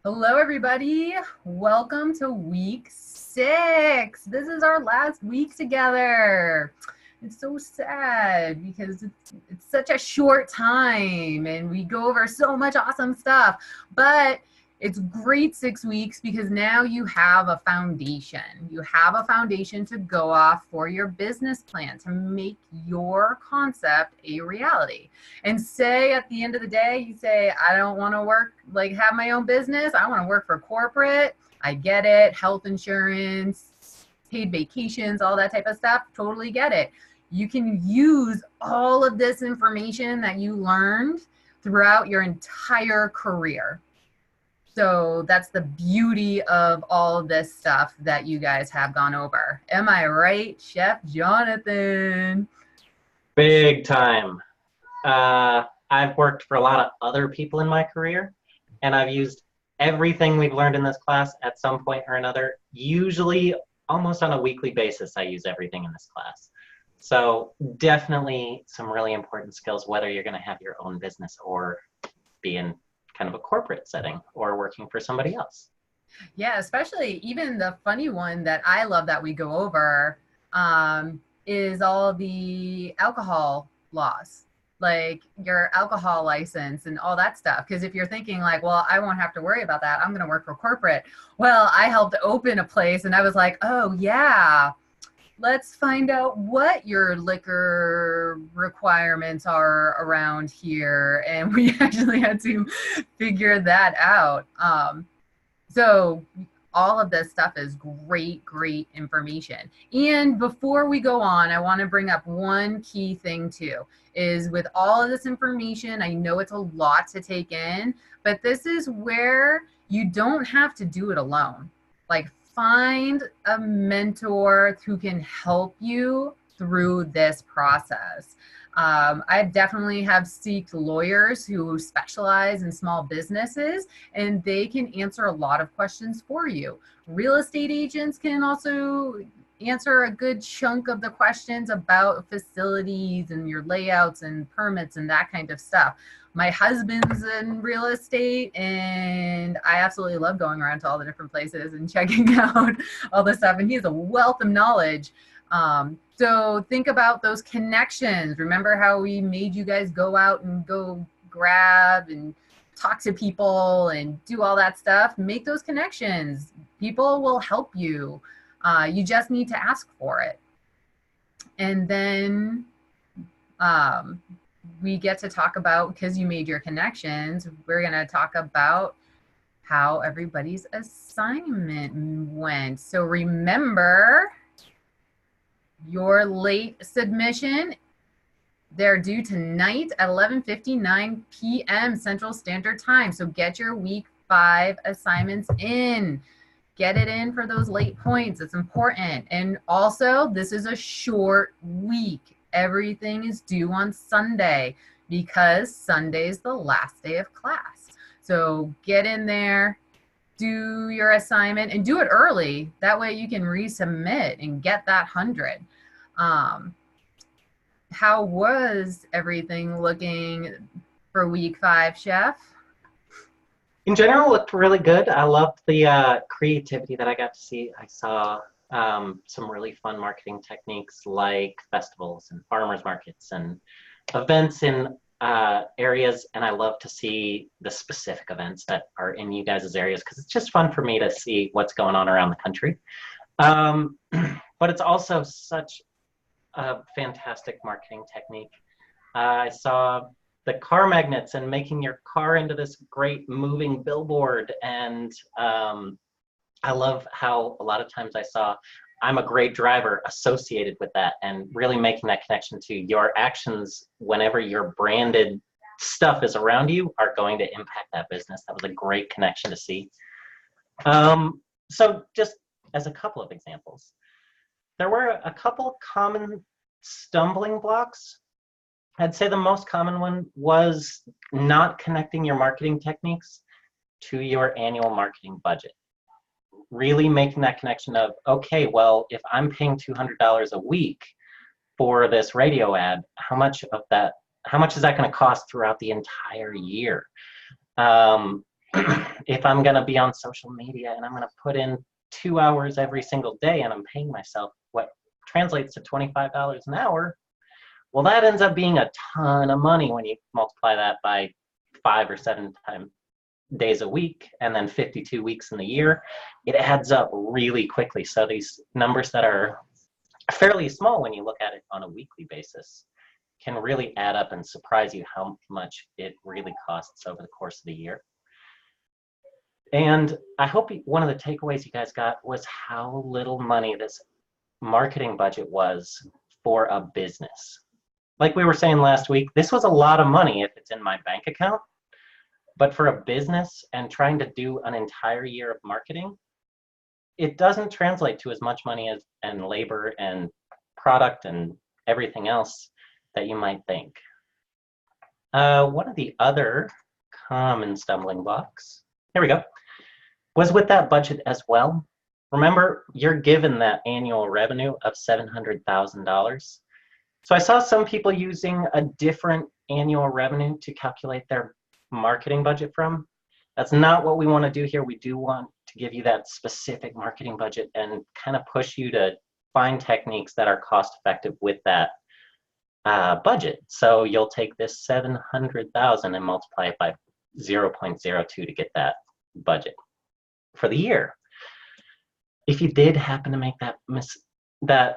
Hello, everybody. Welcome to week 6. This is our last week together. It's so sad because it's such a short time and we go over so much awesome stuff. But it's great 6 weeks because now you have a foundation. You have a foundation to go off for your business plan to make your concept a reality. And say at the end of the day, you say, I don't want to work, like have my own business. I want to work for corporate. I get it. Health insurance, paid vacations, all that type of stuff. Totally get it. You can use all of this information that you learned throughout your entire career. So that's the beauty of all of this stuff that you guys have gone over. Am I right, Chef Jonathan? Big time. I've worked for a lot of other people in my career, and I've used everything we've learned in this class at some point or another. Usually, almost on a weekly basis, I use everything in this class. So definitely some really important skills, whether you're going to have your own business or be in kind of a corporate setting or working for somebody else. Yeah, especially even the funny one that I love that we go over is all the alcohol laws, like your alcohol license and all that stuff. Because if you're thinking like, well, I won't have to worry about that, I'm going to work for corporate. Well, I helped open a place and I was like, oh, yeah. Let's find out what your liquor requirements are around here. And we actually had to figure that out. So all of this stuff is great information. And before we go on, I want to bring up one key thing too, is with all of this information, I know it's a lot to take in, but this is where you don't have to do it alone. Like, find a mentor who can help you through this process. I definitely have sought lawyers who specialize in small businesses, and they can answer a lot of questions for you. Real estate agents can also answer a good chunk of the questions about facilities and your layouts and permits and that kind of stuff. My husband's in real estate and I absolutely love going around to all the different places and checking out all this stuff. And he has a wealth of knowledge. So think about those connections. Remember how we made you guys go out and go grab and talk to people and do all that stuff? Make those connections. People will help you. You just need to ask for it. And then we get to talk about, because you made your connections, we're going to talk about how everybody's assignment went. So remember, your late submission, they're due tonight at 11:59 p.m. Central Standard Time. So get your week 5 assignments in. Get it in for those late points. It's important. And also, this is a short week. Everything is due on Sunday because Sunday is the last day of class. So get in there, do your assignment, and do it early. That way you can resubmit and get that 100. How was everything looking for week 5, Chef? In general, it looked really good. I loved the creativity that I got to see. I saw some really fun marketing techniques like festivals and farmers markets and events in areas, and I love to see the specific events that are in you guys' areas because it's just fun for me to see what's going on around the country. But it's also such a fantastic marketing technique. I saw the car magnets and making your car into this great moving billboard, and I love how a lot of times I saw I'm a great driver associated with that, and really making that connection to your actions whenever your branded stuff is around you are going to impact that business. That was a great connection to see. So just as a couple of examples, there were a couple common stumbling blocks. I'd say the most common one was not connecting your marketing techniques to your annual marketing budget. Really making that connection of, okay, well, if I'm paying $200 a week for this radio ad, how much is that going to cost throughout the entire year? If I'm going to be on social media and I'm going to put in 2 hours every single day and I'm paying myself what translates to $25 an hour, well, that ends up being a ton of money when you multiply that by 5 or 7 days a week and then 52 weeks in the year. It adds up really quickly. So these numbers that are fairly small when you look at it on a weekly basis can really add up and surprise you how much it really costs over the course of the year. And I hope one of the takeaways you guys got was how little money this marketing budget was for a business. Like we were saying last week, this was a lot of money if it's in my bank account, but for a business and trying to do an entire year of marketing, it doesn't translate to as much money as and labor and product and everything else that you might think. One of the other common stumbling blocks, here we go, was with that budget as well. Remember, you're given that annual revenue of $700,000. So I saw some people using a different annual revenue to calculate their marketing budget from. That's not what we want to do here. We do want to give you that specific marketing budget and kind of push you to find techniques that are cost effective with that budget. So you'll take this 700,000 and multiply it by 0.02 to get that budget for the year. If you did happen to make that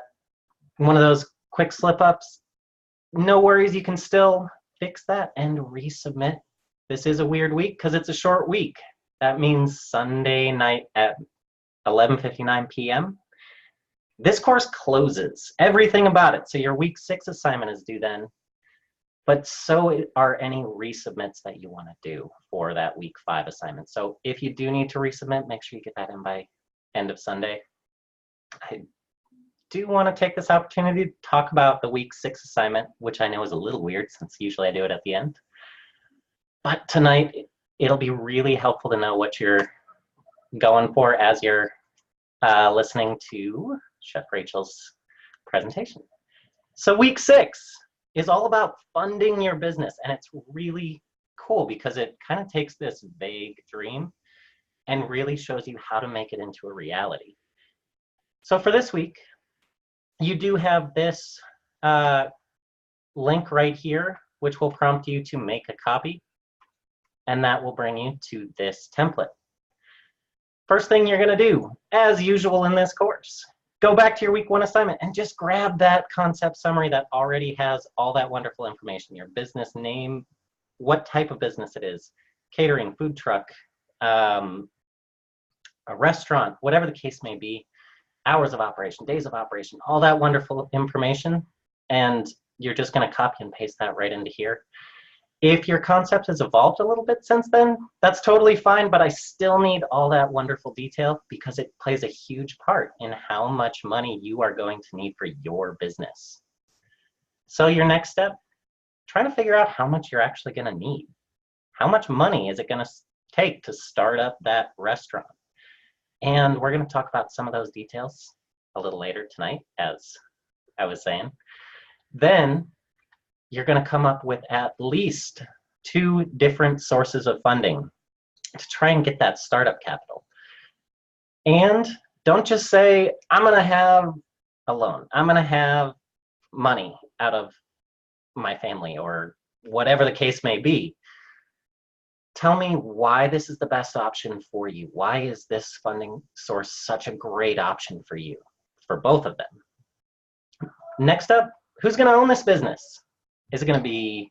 one of those quick slip ups, no worries, you can still fix that and resubmit. This is a weird week because it's a short week. That means Sunday night at 11:59 p.m. This course closes, everything about it. So your week 6 assignment is due then, but so are any resubmits that you want to do for that week 5 assignment. So if you do need to resubmit, make sure you get that in by end of Sunday. I do want to take this opportunity to talk about the week 6 assignment, which I know is a little weird since usually I do it at the end. But tonight, it'll be really helpful to know what you're going for as you're listening to Chef Rachel's presentation. So week 6 is all about funding your business, and it's really cool because it kind of takes this vague dream and really shows you how to make it into a reality. So for this week, you do have this link right here, which will prompt you to make a copy, and that will bring you to this template. First thing you're going to do, as usual in this course, go back to your week 1 assignment and just grab that concept summary that already has all that wonderful information, your business name, what type of business it is, catering, food truck, a restaurant, whatever the case may be, hours of operation, days of operation, all that wonderful information, and you're just going to copy and paste that right into here. If your concept has evolved a little bit since then, that's totally fine, but I still need all that wonderful detail because it plays a huge part in how much money you are going to need for your business. So your next step, try to figure out how much you're actually going to need. How much money is it going to take to start up that restaurant? And we're going to talk about some of those details a little later tonight, as I was saying. Then you're going to come up with at least 2 different sources of funding to try and get that startup capital. And don't just say, I'm going to have a loan. I'm going to have money out of my family or whatever the case may be. Tell me why this is the best option for you. Why is this funding source such a great option for you, for both of them? Next up, who's going to own this business? Is it going to be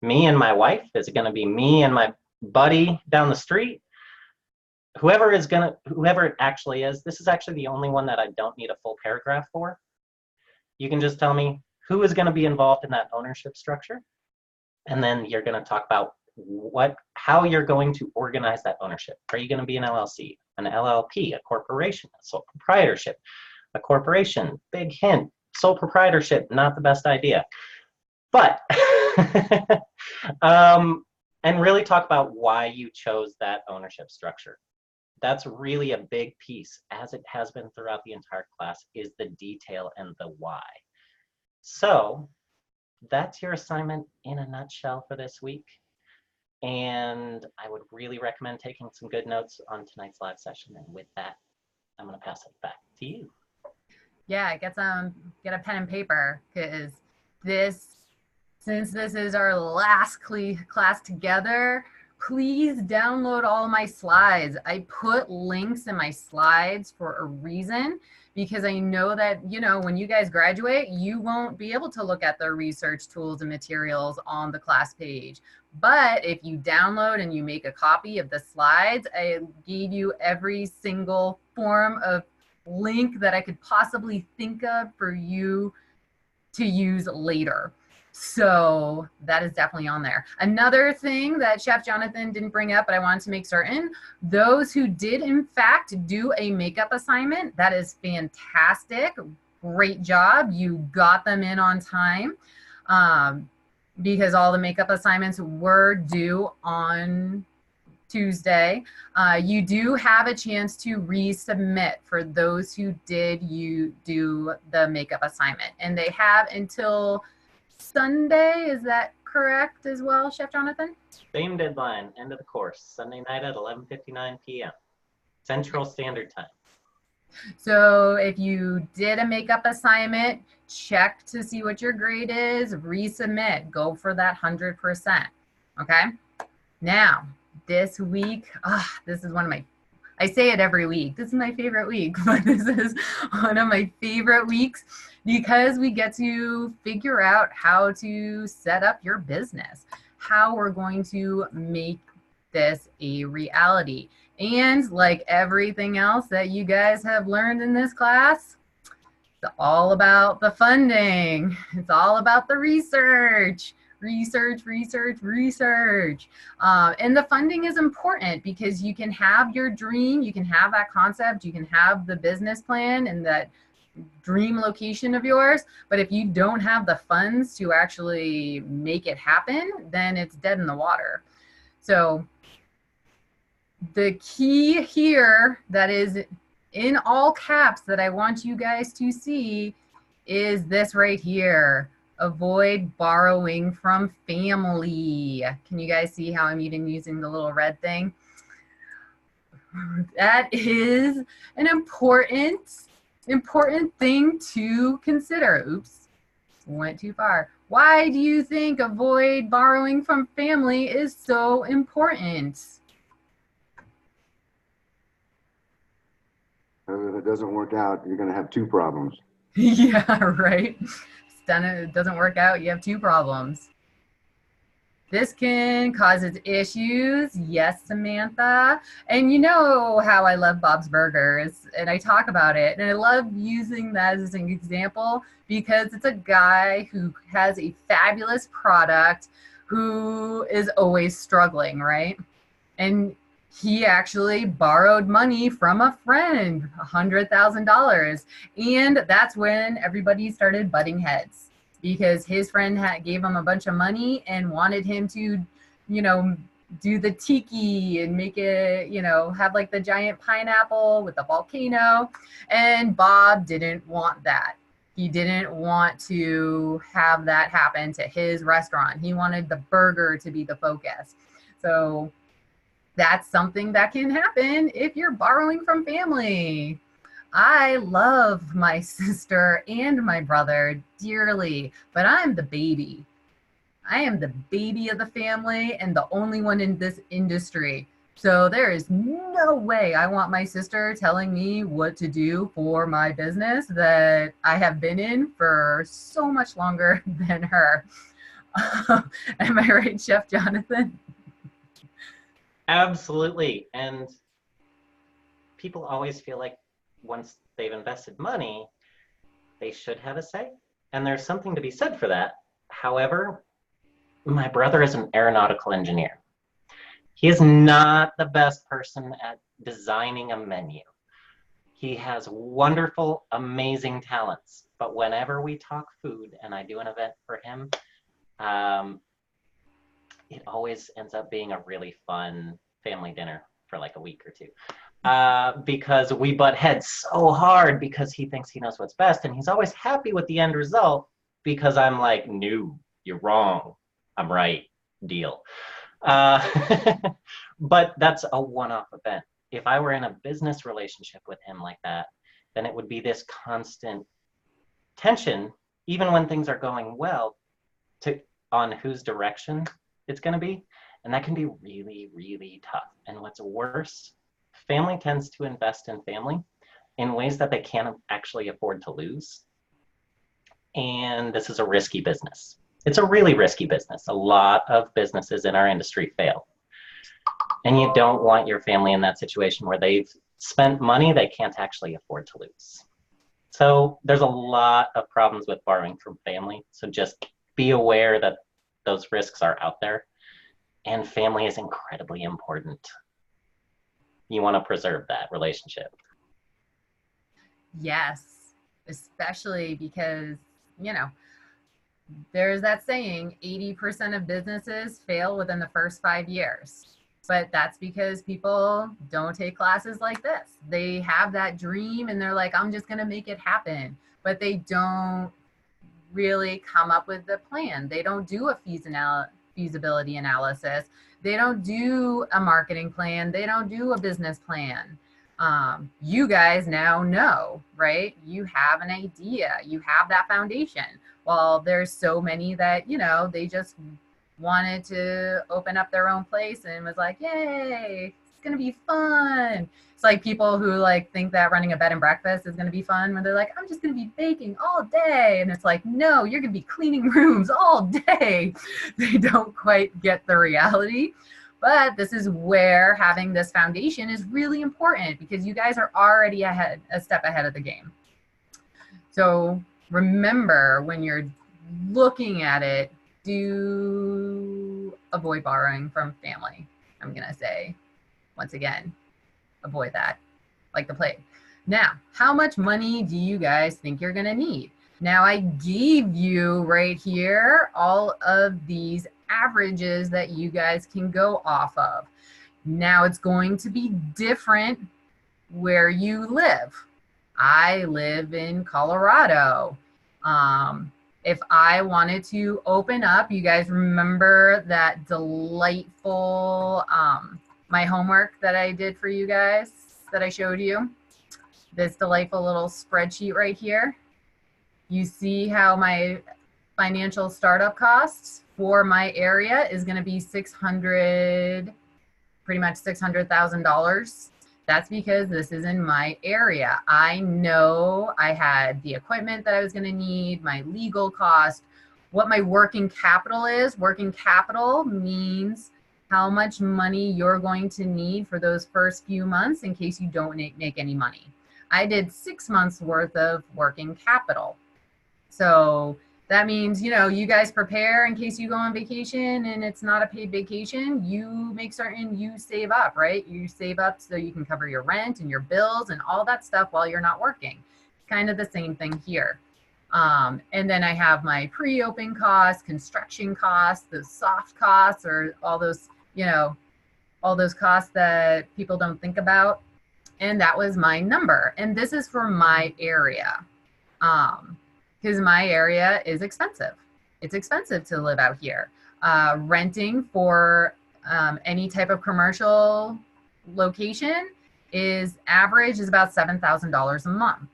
me and my wife? Is it going to be me and my buddy down the street? Whoever it actually is, this is actually the only one that I don't need a full paragraph for. You can just tell me who is going to be involved in that ownership structure. And then you're going to talk about how you're going to organize that ownership. Are you going to be an LLC, an LLP, a corporation, a sole proprietorship, a corporation? Big hint, sole proprietorship, not the best idea. But, and really talk about why you chose that ownership structure. That's really a big piece, as it has been throughout the entire class, is the detail and the why. So that's your assignment in a nutshell for this week. And I would really recommend taking some good notes on tonight's live session. And with that, I'm going to pass it back to you. Yeah, get a pen and paper, because since this is our last class together, please download all my slides. I put links in my slides for a reason, because I know that, when you guys graduate, you won't be able to look at the research tools and materials on the class page. But if you download and you make a copy of the slides, I gave you every single form of link that I could possibly think of for you to use later. So that is definitely on there. Another thing that Chef Jonathan didn't bring up, but I wanted to make certain, those who did in fact do a makeup assignment, that is fantastic. Great job. You got them in on time, because all the makeup assignments were due on Tuesday. You do have a chance to resubmit for those who did do the makeup assignment, and they have until Sunday. Is that correct as well, Chef Jonathan? Same deadline, end of the course, Sunday night at 11:59 p.m. Central Standard Time. So if you did a makeup assignment, check to see what your grade is, resubmit, go for that 100%. Okay. Now, this week, this is I say it every week, this is my favorite week, but this is one of my favorite weeks because we get to figure out how to set up your business, how we're going to make this a reality. And like everything else that you guys have learned in this class, it's all about the funding. It's all about the research. And the funding is important because you can have your dream, you can have that concept, you can have the business plan and that dream location of yours, but if you don't have the funds to actually make it happen, then it's dead in the water. So the key here that is in all caps that I want you guys to see is this right here. Avoid borrowing from family. Can you guys see how I'm even using the little red thing? That is an important thing to consider. Oops, went too far. Why do you think avoid borrowing from family is so important? If it doesn't work out, you're going to have two problems. Yeah, right. It doesn't work out, you have two problems. This can cause issues. Yes, Samantha. And you know how I love Bob's Burgers, and I talk about it, and I love using that as an example because it's a guy who has a fabulous product who is always struggling, right? And he actually borrowed money from a friend, $100,000. And that's when everybody started butting heads because his friend gave him a bunch of money and wanted him to, do the tiki and make it, have like the giant pineapple with the volcano. And Bob didn't want that. He didn't want to have that happen to his restaurant. He wanted the burger to be the focus. So that's something that can happen if you're borrowing from family. I love my sister and my brother dearly, but I'm the baby. I am the baby of the family and the only one in this industry. So there is no way I want my sister telling me what to do for my business that I have been in for so much longer than her. Am I right, Chef Jonathan? Absolutely. And people always feel like once they've invested money, they should have a say. And there's something to be said for that. However, my brother is an aeronautical engineer. He is not the best person at designing a menu. He has wonderful, amazing talents. But whenever we talk food and I do an event for him, it always ends up being a really fun family dinner for like a week or two. Because we butt heads so hard because he thinks he knows what's best. And he's always happy with the end result because I'm like, no, you're wrong. I'm right. Deal. But that's a one-off event. If I were in a business relationship with him like that, then it would be this constant tension, even when things are going well, to on whose direction it's going to be. And that can be really, really tough. And what's worse, family tends to invest in family in ways that they can't actually afford to lose. And this is a risky business. It's a really risky business. A lot of businesses in our industry fail. And you don't want your family in that situation where they've spent money they can't actually afford to lose. So there's a lot of problems with borrowing from family. So just be aware that those risks are out there. And family is incredibly important. You want to preserve that relationship. Yes, especially because, there's that saying 80% of businesses fail within the first 5 years. But that's because people don't take classes like this. They have that dream and they're like, I'm just going to make it happen. But they don't really come up with the plan. They don't do a feasibility analysis. They don't do a marketing plan. They don't do a business plan. You guys now know, right? You have an idea. You have that foundation. Well, there's so many that, they just wanted to open up their own place and was like, yay, it's going to be fun. It's like people who think that running a bed and breakfast is going to be fun when they're like, I'm just going to be baking all day. And it's like, no, you're going to be cleaning rooms all day. They don't quite get the reality. But this is where having this foundation is really important because you guys are already a step ahead of the game. So remember, when you're looking at it, do avoid borrowing from family. I'm going to say, once again, avoid that like the plague. Now, how much money do you guys think you're going to need? Now, I gave you right here all of these averages that you guys can go off of. Now, it's going to be different where you live. I live in Colorado. If I wanted to open up, you guys remember that delightful, my homework that I did for you guys, that I showed you? This delightful little spreadsheet right here. You see how my financial startup costs for my area is going to be pretty much $600,000. That's because this is in my area. I know I had the equipment that I was going to need, my legal cost, what my working capital is. Working capital means how much money you're going to need for those first few months in case you don't make any money. I did 6 months worth of working capital. So that means, you guys prepare in case you go on vacation and it's not a paid vacation. You make certain you save up, right? You save up so you can cover your rent and your bills and all that stuff while you're not working. Kind of the same thing here. And then I have my pre-open costs, construction costs, the soft costs, or all those, all those costs that people don't think about. And that was my number. And this is for my area. Because my area is expensive. It's expensive to live out here. Renting for any type of commercial location is about $7,000 a month.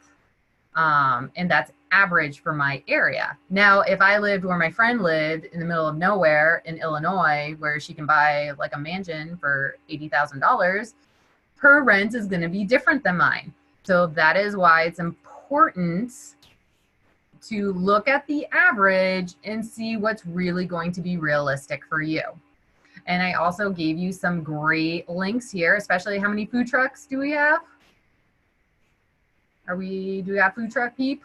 And that's average for my area. Now, if I lived where my friend lived in the middle of nowhere in Illinois, where she can buy like a mansion for $80,000, her rent is going to be different than mine. So that is why it's important to look at the average and see what's really going to be realistic for you. And I also gave you some great links here, especially how many food trucks do we have? Do we have food truck peep?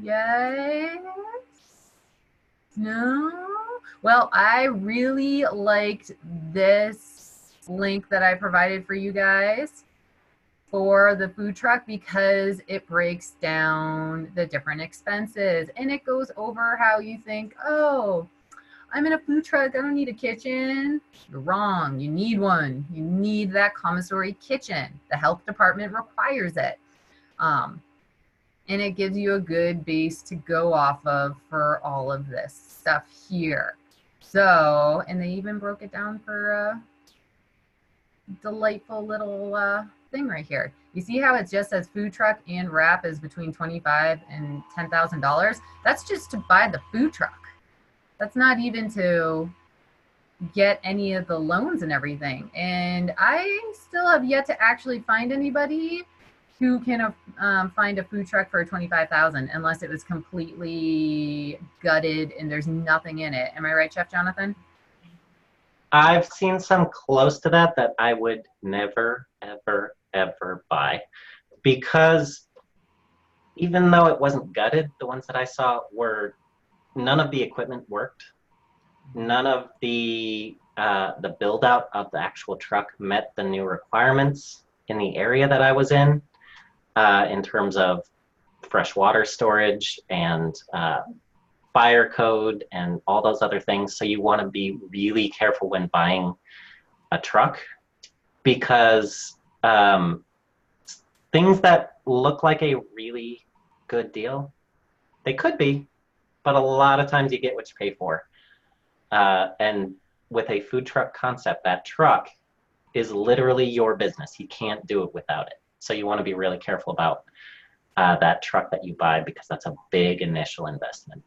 Yes? No? Well, I really liked this link that I provided for you guys for the food truck because it breaks down the different expenses and it goes over how you think, oh, I'm in a food truck, I don't need a kitchen. You're wrong. You need one. You need that commissary kitchen. The health department requires it. And it gives you a good base to go off of for all of this stuff here. So, and they even broke it down for a delightful little thing right here. You see how it just says food truck and wrap is between $25,000 and $10,000? That's just to buy the food truck. That's not even to get any of the loans and everything. And I still have yet to actually find anybody who can find a food truck for $25,000 unless it was completely gutted and there's nothing in it. Am I right, Chef Jonathan? I've seen some close to that I would never, ever, ever buy, because even though it wasn't gutted, the ones that I saw were, none of the equipment worked. None of the build out of the actual truck met the new requirements in the area that I was in terms of fresh water storage and fire code and all those other things. So you want to be really careful when buying a truck, because things that look like a really good deal, they could be, but a lot of times you get what you pay for. And with a food truck concept, that truck is literally your business. You can't do it without it. So you want to be really careful about that truck that you buy, because that's a big initial investment.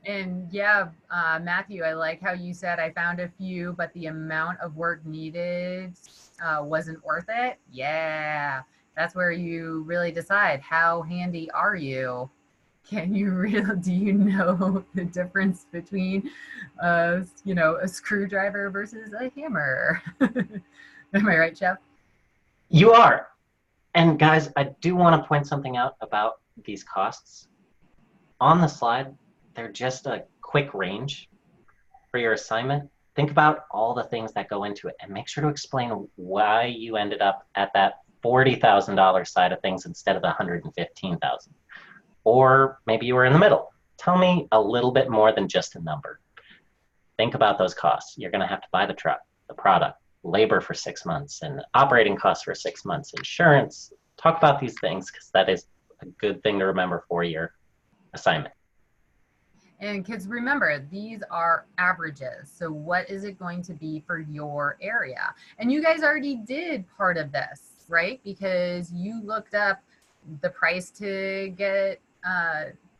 And yeah, Matthew, I like how you said I found a few, but the amount of work needed wasn't worth it. Yeah, that's where you really decide how handy are you. Can you really, do you know the difference between, a screwdriver versus a hammer? Am I right, Chef? You are. And guys, I do want to point something out about these costs. On the slide, they're just a quick range for your assignment. Think about all the things that go into it, and make sure to explain why you ended up at that $40,000 side of things instead of the $115,000. Or maybe you were in the middle. Tell me a little bit more than just a number. Think about those costs. You're going to have to buy the truck, the product, labor for 6 months, and operating costs for 6 months, insurance. Talk about these things, because that is a good thing to remember for your assignment. And kids, remember, these are averages. So what is it going to be for your area? And you guys already did part of this, right? Because you looked up the price to get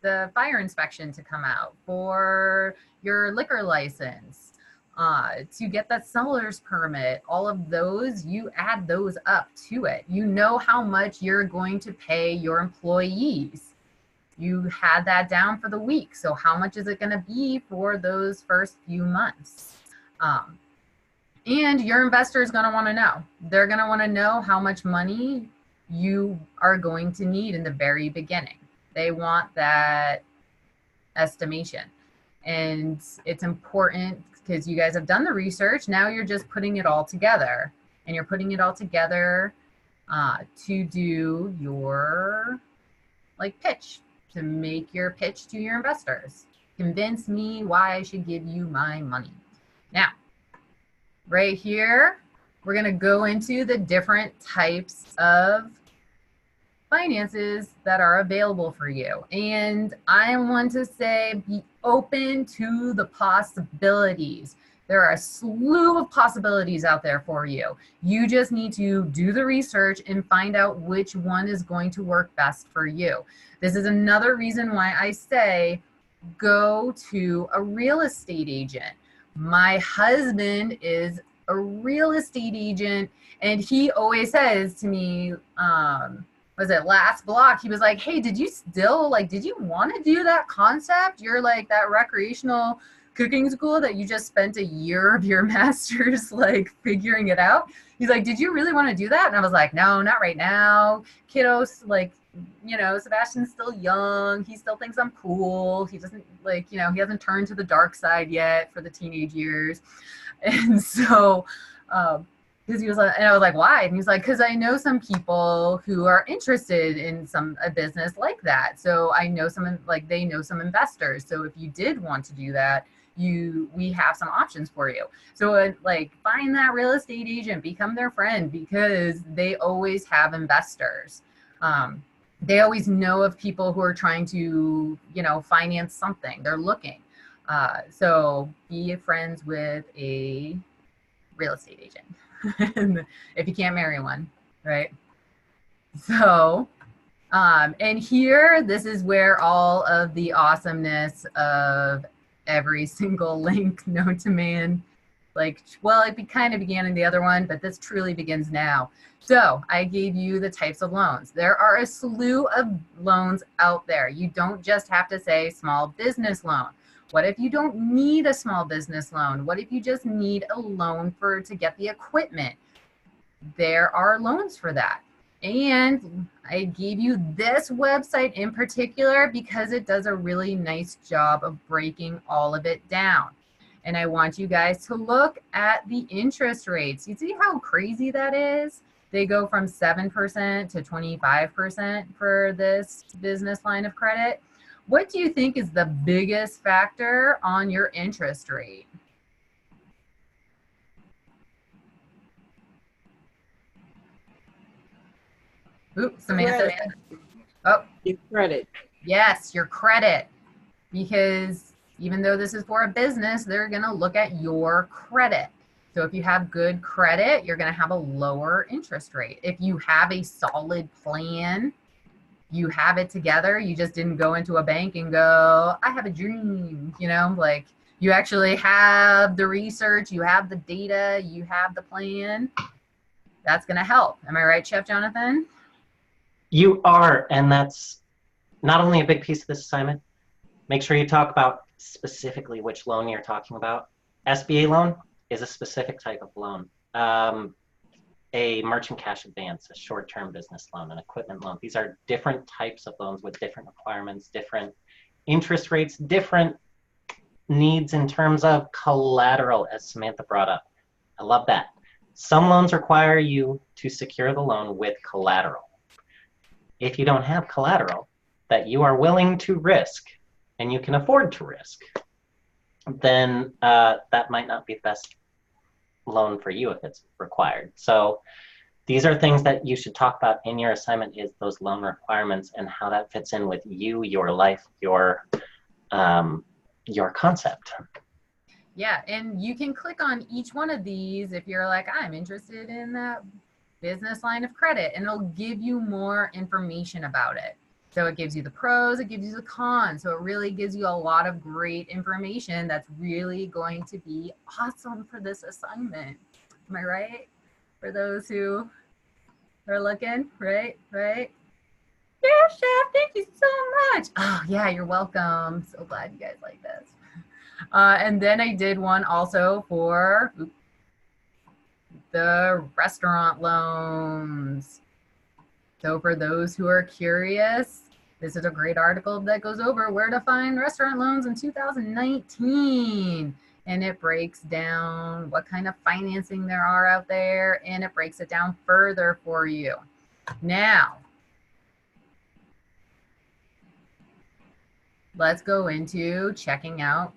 the fire inspection to come out, for your liquor license, to get that seller's permit. All of those, you add those up to it. You know how much you're going to pay your employees. You had that down for the week. So how much is it going to be for those first few months? And your investor is going to want to know. They're going to want to know how much money you are going to need in the very beginning. They want that estimation. And it's important because you guys have done the research. Now you're just putting it all together. And you're putting it all together to do your pitch, to make your pitch to your investors. Convince me why I should give you my money. Now, right here, we're going to go into the different types of finances that are available for you. And I want to say, be open to the possibilities. There are a slew of possibilities out there for you. You just need to do the research and find out which one is going to work best for you. This is another reason why I say go to a real estate agent. My husband is a real estate agent, and he always says to me, was it last block? He was like, hey, did you want to do that concept? You're like that recreational cooking school that you just spent a year of your master's figuring it out. He's like, did you really want to do that? And I was like, no, not right now. Kiddos, Sebastian's still young. He still thinks I'm cool. He doesn't he hasn't turned to the dark side yet for the teenage years. And so, because he was like, and I was like, why? And he's like, because I know some people who are interested in a business like that. So I know they know some investors. So if you did want to do that, we have some options for you. So find that real estate agent, become their friend, because they always have investors. They always know of people who are trying to, finance something. They're looking. So be friends with a real estate agent if you can't marry one, right? So, and here, this is where all of the awesomeness of every single link known to man, like, well, it kind of began in the other one, but this truly begins now. So I gave you the types of loans. There are a slew of loans out there. You don't just have to say small business loan. What if you don't need a small business loan? What if you just need a loan to get the equipment? There are loans for that. And I gave you this website in particular because it does a really nice job of breaking all of it down. And I want you guys to look at the interest rates. You see how crazy that is? They go from 7% to 25% for this business line of credit. What do you think is the biggest factor on your interest rate? Oops, Samantha. Oh, your credit. Yes, your credit. Because even though this is for a business, they're going to look at your credit. So if you have good credit, you're going to have a lower interest rate. If you have a solid plan, you have it together, you just didn't go into a bank and go, I have a dream, you know, like you actually have the research, you have the data, you have the plan, that's going to help. Am I right, Chef Jonathan? You are, and that's not only a big piece of this assignment. Make sure you talk about specifically which loan you're talking about. SBA loan is a specific type of loan. A merchant cash advance, a short-term business loan, an equipment loan. These are different types of loans with different requirements, different interest rates, different needs in terms of collateral, as Samantha brought up. I love that. Some loans require you to secure the loan with collateral. If you don't have collateral that you are willing to risk and you can afford to risk, then that might not be the best loan for you if it's required. So these are things that you should talk about in your assignment, is those loan requirements and how that fits in with you, your life, your concept. Yeah, and you can click on each one of these if you're like, I'm interested in that business line of credit, and it'll give you more information about it. So it gives you the pros, it gives you the cons. So it really gives you a lot of great information that's really going to be awesome for this assignment. Am I right? For those who are looking, right? Yeah, Chef, thank you so much. Oh yeah, you're welcome. So glad you guys like this. And then I did one also for the restaurant loans. So for those who are curious, this is a great article that goes over where to find restaurant loans in 2019. And it breaks down what kind of financing there are out there, and it breaks it down further for you. Now, let's go into checking out,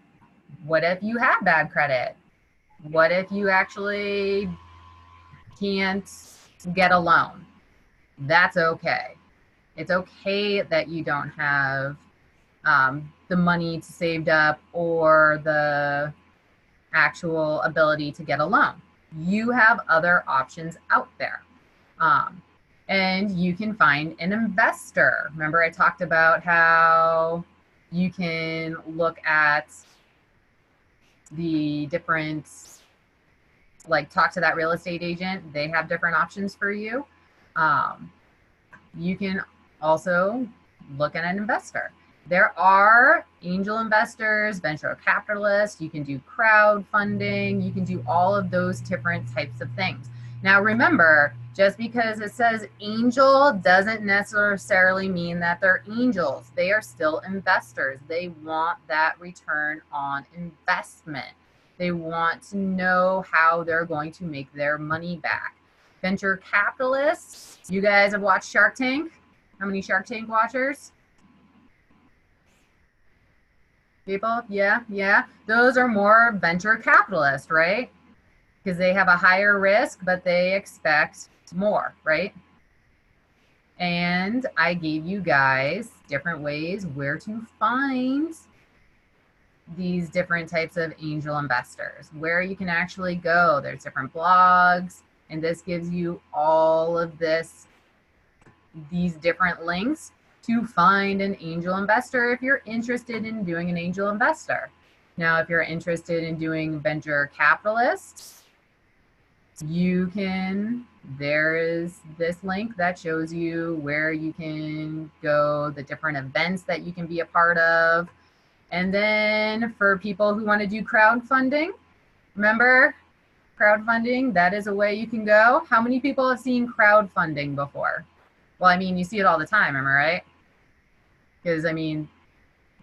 what if you have bad credit? What if you actually can't get a loan? That's okay. It's okay that you don't have the money to saved up or the actual ability to get a loan. You have other options out there. And you can find an investor. Remember I talked about how you can look at the different, like talk to that real estate agent. They have different options for you. You can also look at an investor. There are angel investors, venture capitalists, you can do crowdfunding, you can do all of those different types of things. Now remember, just because it says angel doesn't necessarily mean that they're angels. They are still investors. They want that return on investment. They want to know how they're going to make their money back. Venture capitalists, you guys have watched Shark Tank? How many Shark Tank watchers? People? Yeah. Those are more venture capitalists, right? Because they have a higher risk, but they expect more, right? And I gave you guys different ways where to find these different types of angel investors, where you can actually go. There's different blogs, and this gives you all of these different links to find an angel investor if you're interested in doing an angel investor. Now, if you're interested in doing venture capitalists, there is this link that shows you where you can go, the different events that you can be a part of. And then for people who want to do crowdfunding, remember, crowdfunding, that is a way you can go. How many people have seen crowdfunding before? Well, I mean, you see it all the time, am I right? Because, I mean,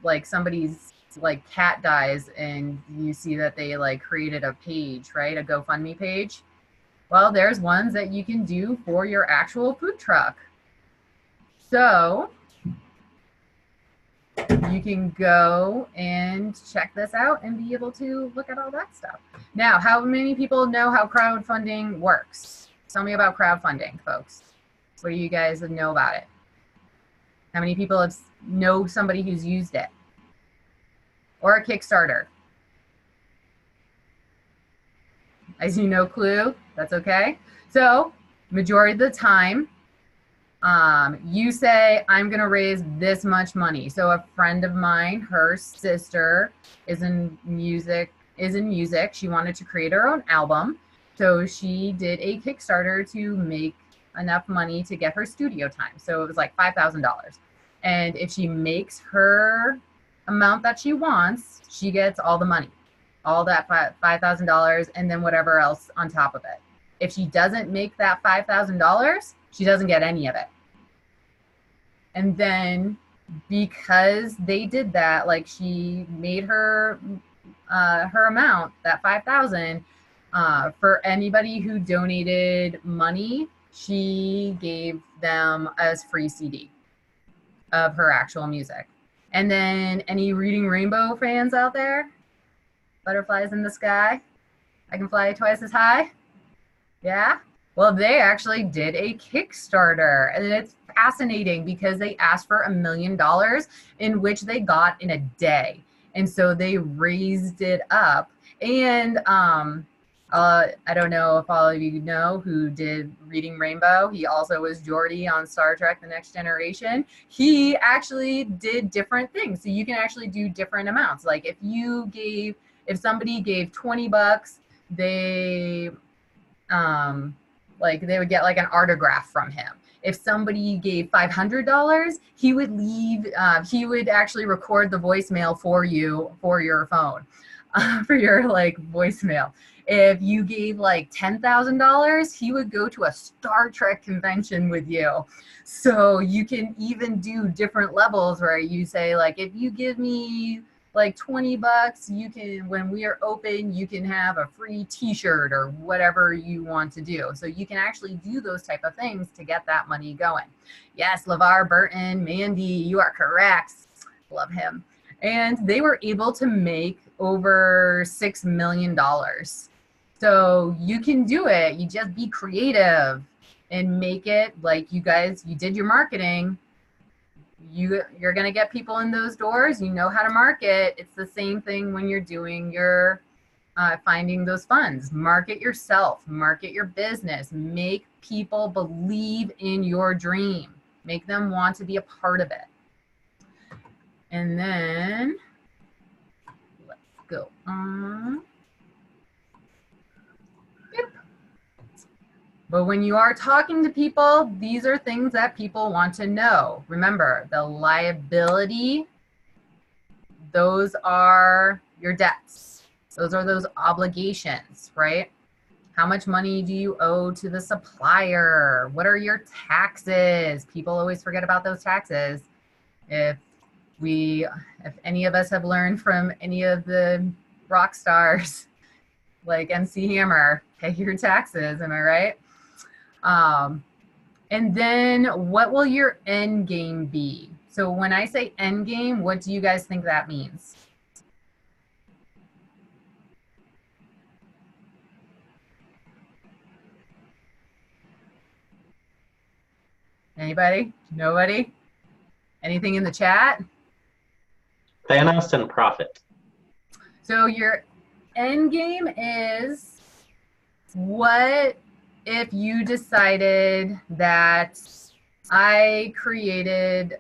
like somebody's like cat dies and you see that they like created a page, right? A GoFundMe page. Well, there's ones that you can do for your actual food truck. So you can go and check this out and be able to look at all that stuff. Now, how many people know how crowdfunding works? Tell me about crowdfunding, folks. What do you guys know about it? How many people know somebody who's used it? Or a Kickstarter? I see no clue. That's okay. So, majority of the time, you say, I'm going to raise this much money. So a friend of mine, her sister is in music. She wanted to create her own album. So she did a Kickstarter to make enough money to get her studio time. So it was like $5,000. And if she makes her amount that she wants, she gets all the money, all that $5,000, and then whatever else on top of it. If she doesn't make that $5,000, she doesn't get any of it. And then because they did that, like she made her amount, that $5,000, for anybody who donated money, she gave them a free CD of her actual music. And then any Reading Rainbow fans out there? Butterflies in the sky? I can fly twice as high? Yeah? Well, they actually did a Kickstarter, and it's fascinating because they asked for $1 million, in which they got in a day. And so they raised it up. And I don't know if all of you know who did Reading Rainbow. He also was Geordi on Star Trek: The Next Generation. He actually did different things. So you can actually do different amounts. Like if somebody gave $20, they would get like an autograph from him. If somebody gave $500, he would actually record the voicemail for you for your phone, for your like voicemail. If you gave like $10,000, he would go to a Star Trek convention with you. So you can even do different levels where you say, like, if you give me like $20, you can, when we are open, you can have a free t-shirt or whatever you want to do. So you can actually do those type of things to get that money going. Yes, LeVar Burton, Mandy, you are correct. Love him. And they were able to make over $6 million. So you can do it. You just be creative and make it like you did your marketing. You're going to get people in those doors. You know how to market. It's the same thing when you're doing your finding those funds. Market yourself, market your business, make people believe in your dream, make them want to be a part of it. And then let's go on. But when you are talking to people, these are things that people want to know. Remember, the liability, those are your debts. Those are those obligations, right? How much money do you owe to the supplier? What are your taxes? People always forget about those taxes. If any of us have learned from any of the rock stars, like MC Hammer, pay your taxes, am I right? And then what will your end game be? So when I say end game, what do you guys think that means? Anybody? Nobody? Anything in the chat? Thanos and profit. So your end game is, what if you decided that I created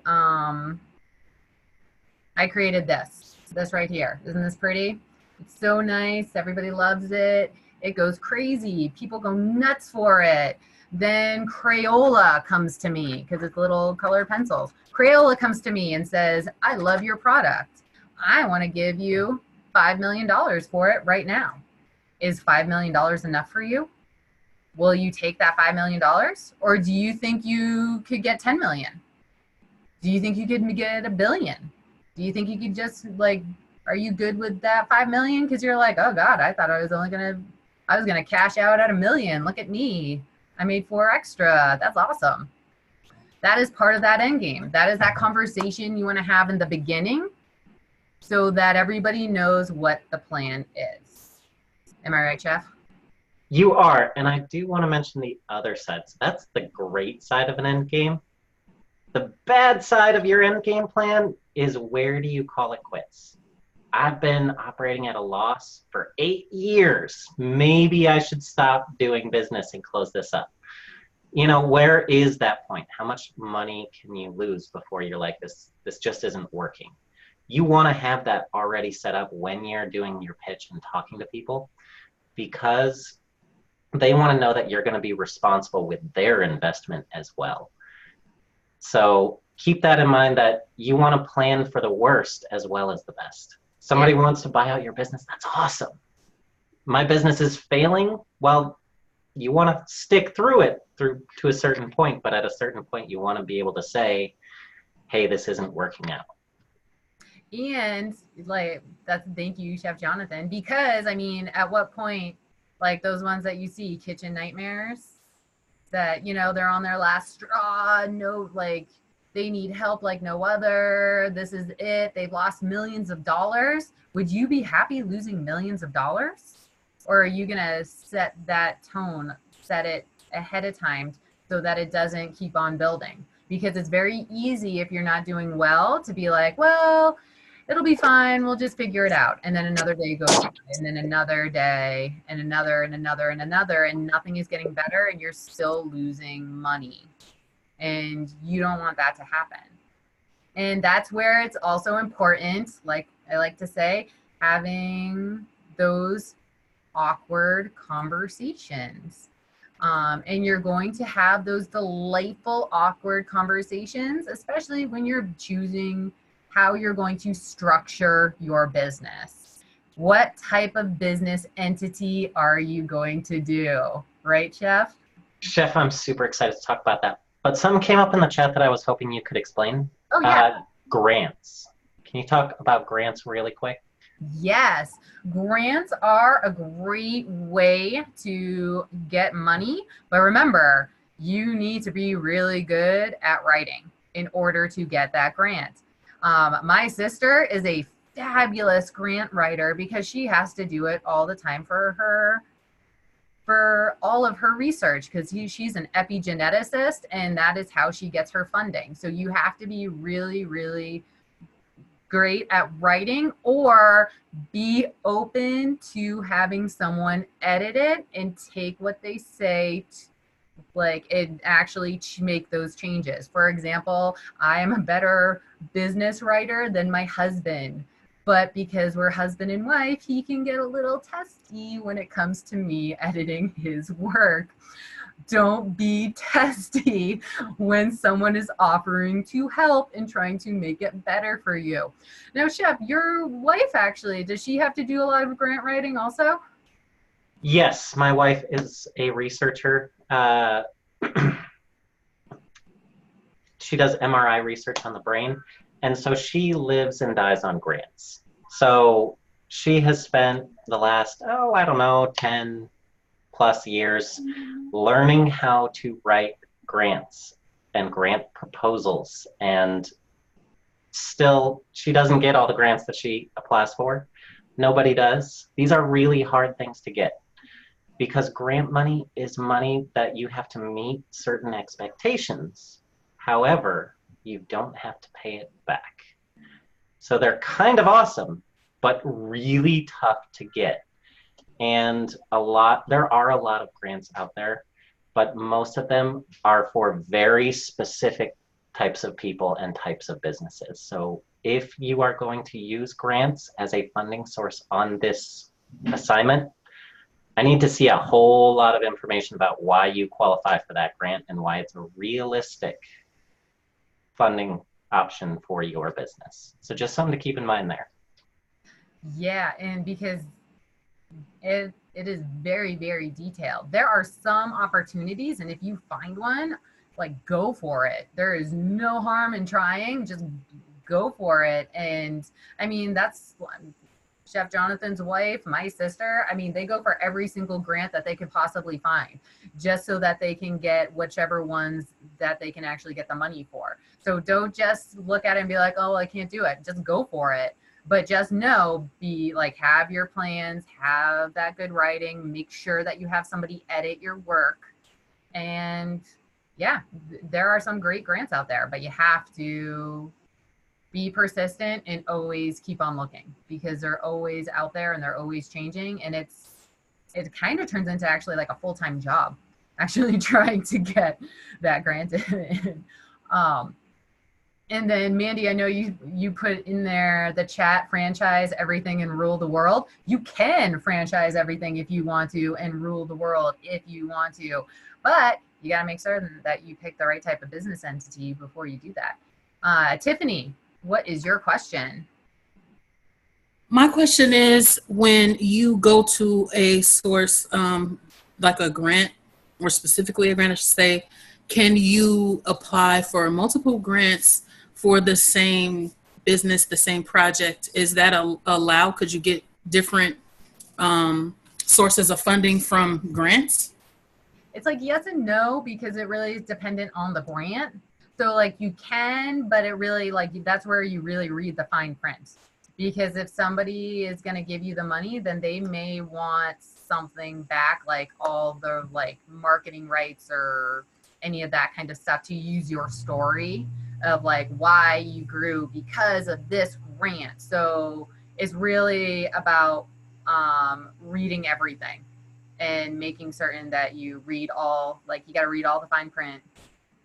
this right here. Isn't this pretty? It's so nice. Everybody loves it. It goes crazy. People go nuts for it. Then Crayola comes to me, because it's little colored pencils. Crayola comes to me and says, I love your product. I want to give you $5 million for it right now. Is $5 million enough for you? Will you take that $5 million? Or do you think you could get 10 million? Do you think you could get $1 billion? Do you think you could just, like, are you good with that 5 million? Because you're like, oh God, I thought I was gonna cash out at $1 million. Look at me. I made 4 extra. That's awesome. That is part of that end game. That is that conversation you want to have in the beginning so that everybody knows what the plan is. Am I right, Chef? You are, and I do want to mention the other side. So that's the great side of an end game. The bad side of your end game plan is, where do you call it quits? I've been operating at a loss for 8 years. Maybe I should stop doing business and close this up. You know, where is that point? How much money can you lose before you're like, this just isn't working? You want to have that already set up when you're doing your pitch and talking to people, because they want to know that you're going to be responsible with their investment as well. So keep that in mind, that you want to plan for the worst as well as the best. Somebody wants to buy out your business. That's awesome. My business is failing. Well, you want to stick through it to a certain point, but at a certain point, you want to be able to say, hey, this isn't working out. And like, thank you, Chef Jonathan, because I mean, at what point, like those ones that you see, kitchen nightmares, that, you know, they're on their last straw, no, like they need help like no other, this is it, they've lost millions of dollars. Would you be happy losing millions of dollars? Or are you gonna set that tone, set it ahead of time so that it doesn't keep on building? Because it's very easy, if you're not doing well, to be like, well, it'll be fine, we'll just figure it out. And then another day goes by, and then another day, and another, and another, and another, and nothing is getting better, and you're still losing money. And you don't want that to happen. And that's where it's also important, like I like to say, having those awkward conversations. And you're going to have those delightful, awkward conversations, especially when you're choosing how you're going to structure your business. What type of business entity are you going to do? Right, Chef? Chef, I'm super excited to talk about that. But some came up in the chat that I was hoping you could explain. Oh, yeah. Grants. Can you talk about grants really quick? Yes, grants are a great way to get money. But remember, you need to be really good at writing in order to get that grant. My sister is a fabulous grant writer because she has to do it all the time for all of her research, because she's an epigeneticist, and that is how she gets her funding. So you have to be really, really great at writing, or be open to having someone edit it and take what they say and actually make those changes. For example, I am a better business writer than my husband, but because we're husband and wife, he can get a little testy when it comes to me editing his work. Don't be testy when someone is offering to help and trying to make it better for you. Now, Chef, your wife actually, does she have to do a lot of grant writing also? Yes, my wife is a researcher. She does MRI research on the brain, and so she lives and dies on grants. So she has spent the last, 10 plus years learning how to write grants and grant proposals, and still she doesn't get all the grants that she applies for. Nobody does. These are really hard things to get, because grant money is money that you have to meet certain expectations. However, you don't have to pay it back. So they're kind of awesome, but really tough to get. And there are a lot of grants out there, but most of them are for very specific types of people and types of businesses. So if you are going to use grants as a funding source on this assignment, I need to see a whole lot of information about why you qualify for that grant and why it's a realistic funding option for your business. So just something to keep in mind there. Yeah, and because it is very, very detailed. There are some opportunities, and if you find one, like, go for it. There is no harm in trying. Just go for it. And I mean, that's Chef Jonathan's wife, my sister. I mean, they go for every single grant that they could possibly find, just so that they can get whichever ones that they can actually get the money for. So don't just look at it and be like, oh, I can't do it. Just go for it. But just know, have your plans, have that good writing, make sure that you have somebody edit your work. And yeah, there are some great grants out there, but you have to be persistent and always keep on looking, because they're always out there and they're always changing. And it kind of turns into actually like a full-time job, actually trying to get that granted. And then Mandy, I know you put in there the chat, franchise everything and rule the world. You can franchise everything if you want to and rule the world if you want to, but you got to make certain that you pick the right type of business entity before you do that. Tiffany, what is your question? My question is, when you go to a source, like a grant, or specifically a grant, I should say, can you apply for multiple grants for the same business, the same project? Is that allowed? Could you get different sources of funding from grants? It's like yes and no, because it really is dependent on the grant. So like you can, but it really, like, that's where you really read the fine print. Because if somebody is going to give you the money, then they may want something back, like all the like marketing rights or any of that kind of stuff, to use your story of like why you grew because of this grant. So it's really about reading everything and making certain that you read all, like, you got to read all the fine print.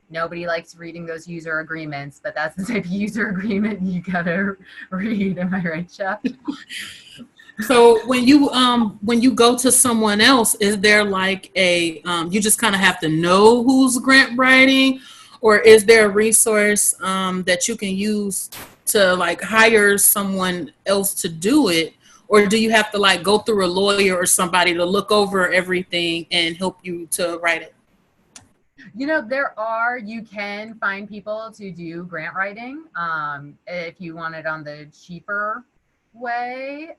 Nobody likes reading those user agreements, but that's the type of user agreement you gotta read. Am I right, Chef? So when you go to someone else, is there like a you just kind of have to know who's grant writing, or is there a resource that you can use to like hire someone else to do it, or do you have to like go through a lawyer or somebody to look over everything and help you to write it? You know, you can find people to do grant writing if you want it on the cheaper way.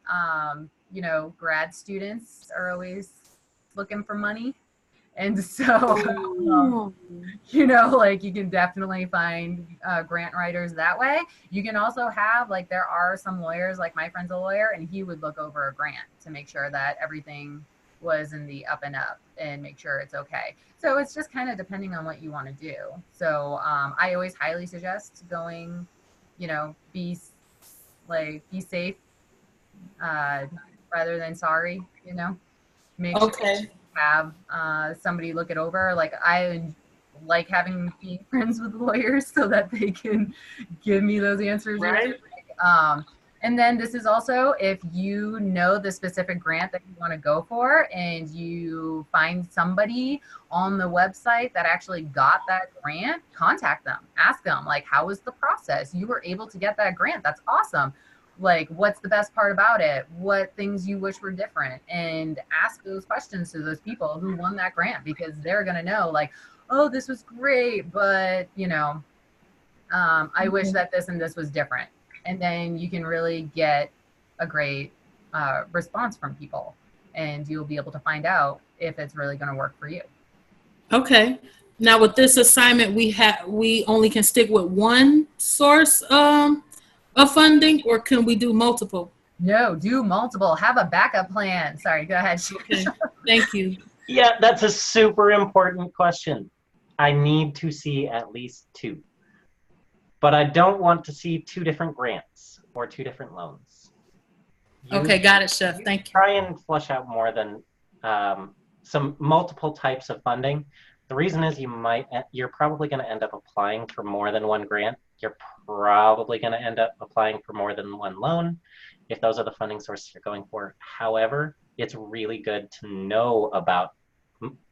You know, grad students are always looking for money. And so, you know, like, you can definitely find grant writers that way. You can also have, like, there are some lawyers, like my friend's a lawyer, and he would look over a grant to make sure that everything was in the up and up and make sure it's okay. So it's just kind of depending on what you want to do. So I always highly suggest going, you know, be safe rather than sorry, you know. Make sure you have somebody look it over. Like, I like being friends with lawyers so that they can give me those answers. Right. And then this is also, if you know the specific grant that you want to go for and you find somebody on the website that actually got that grant, contact them. Ask them, like, how was the process? You were able to get that grant. That's awesome. Like, what's the best part about it? What things you wish were different? And ask those questions to those people who won that grant, because they're going to know, like, oh, this was great, but, you know, I wish that this and this was different. And then you can really get a great response from people, and you'll be able to find out if it's really going to work for you. Okay. Now with this assignment, we only can stick with one source of funding, or can we do multiple? No, do multiple. Have a backup plan. Sorry, go ahead. Okay. Thank you. Yeah, that's a super important question. I need to see at least two. But I don't want to see two different grants or two different loans. Okay, got it, Chef. You Thank you. try and flush out more than some multiple types of funding. The reason is you're probably going to end up applying for more than one grant. You're probably going to end up applying for more than one loan if those are the funding sources you're going for. However, it's really good to know about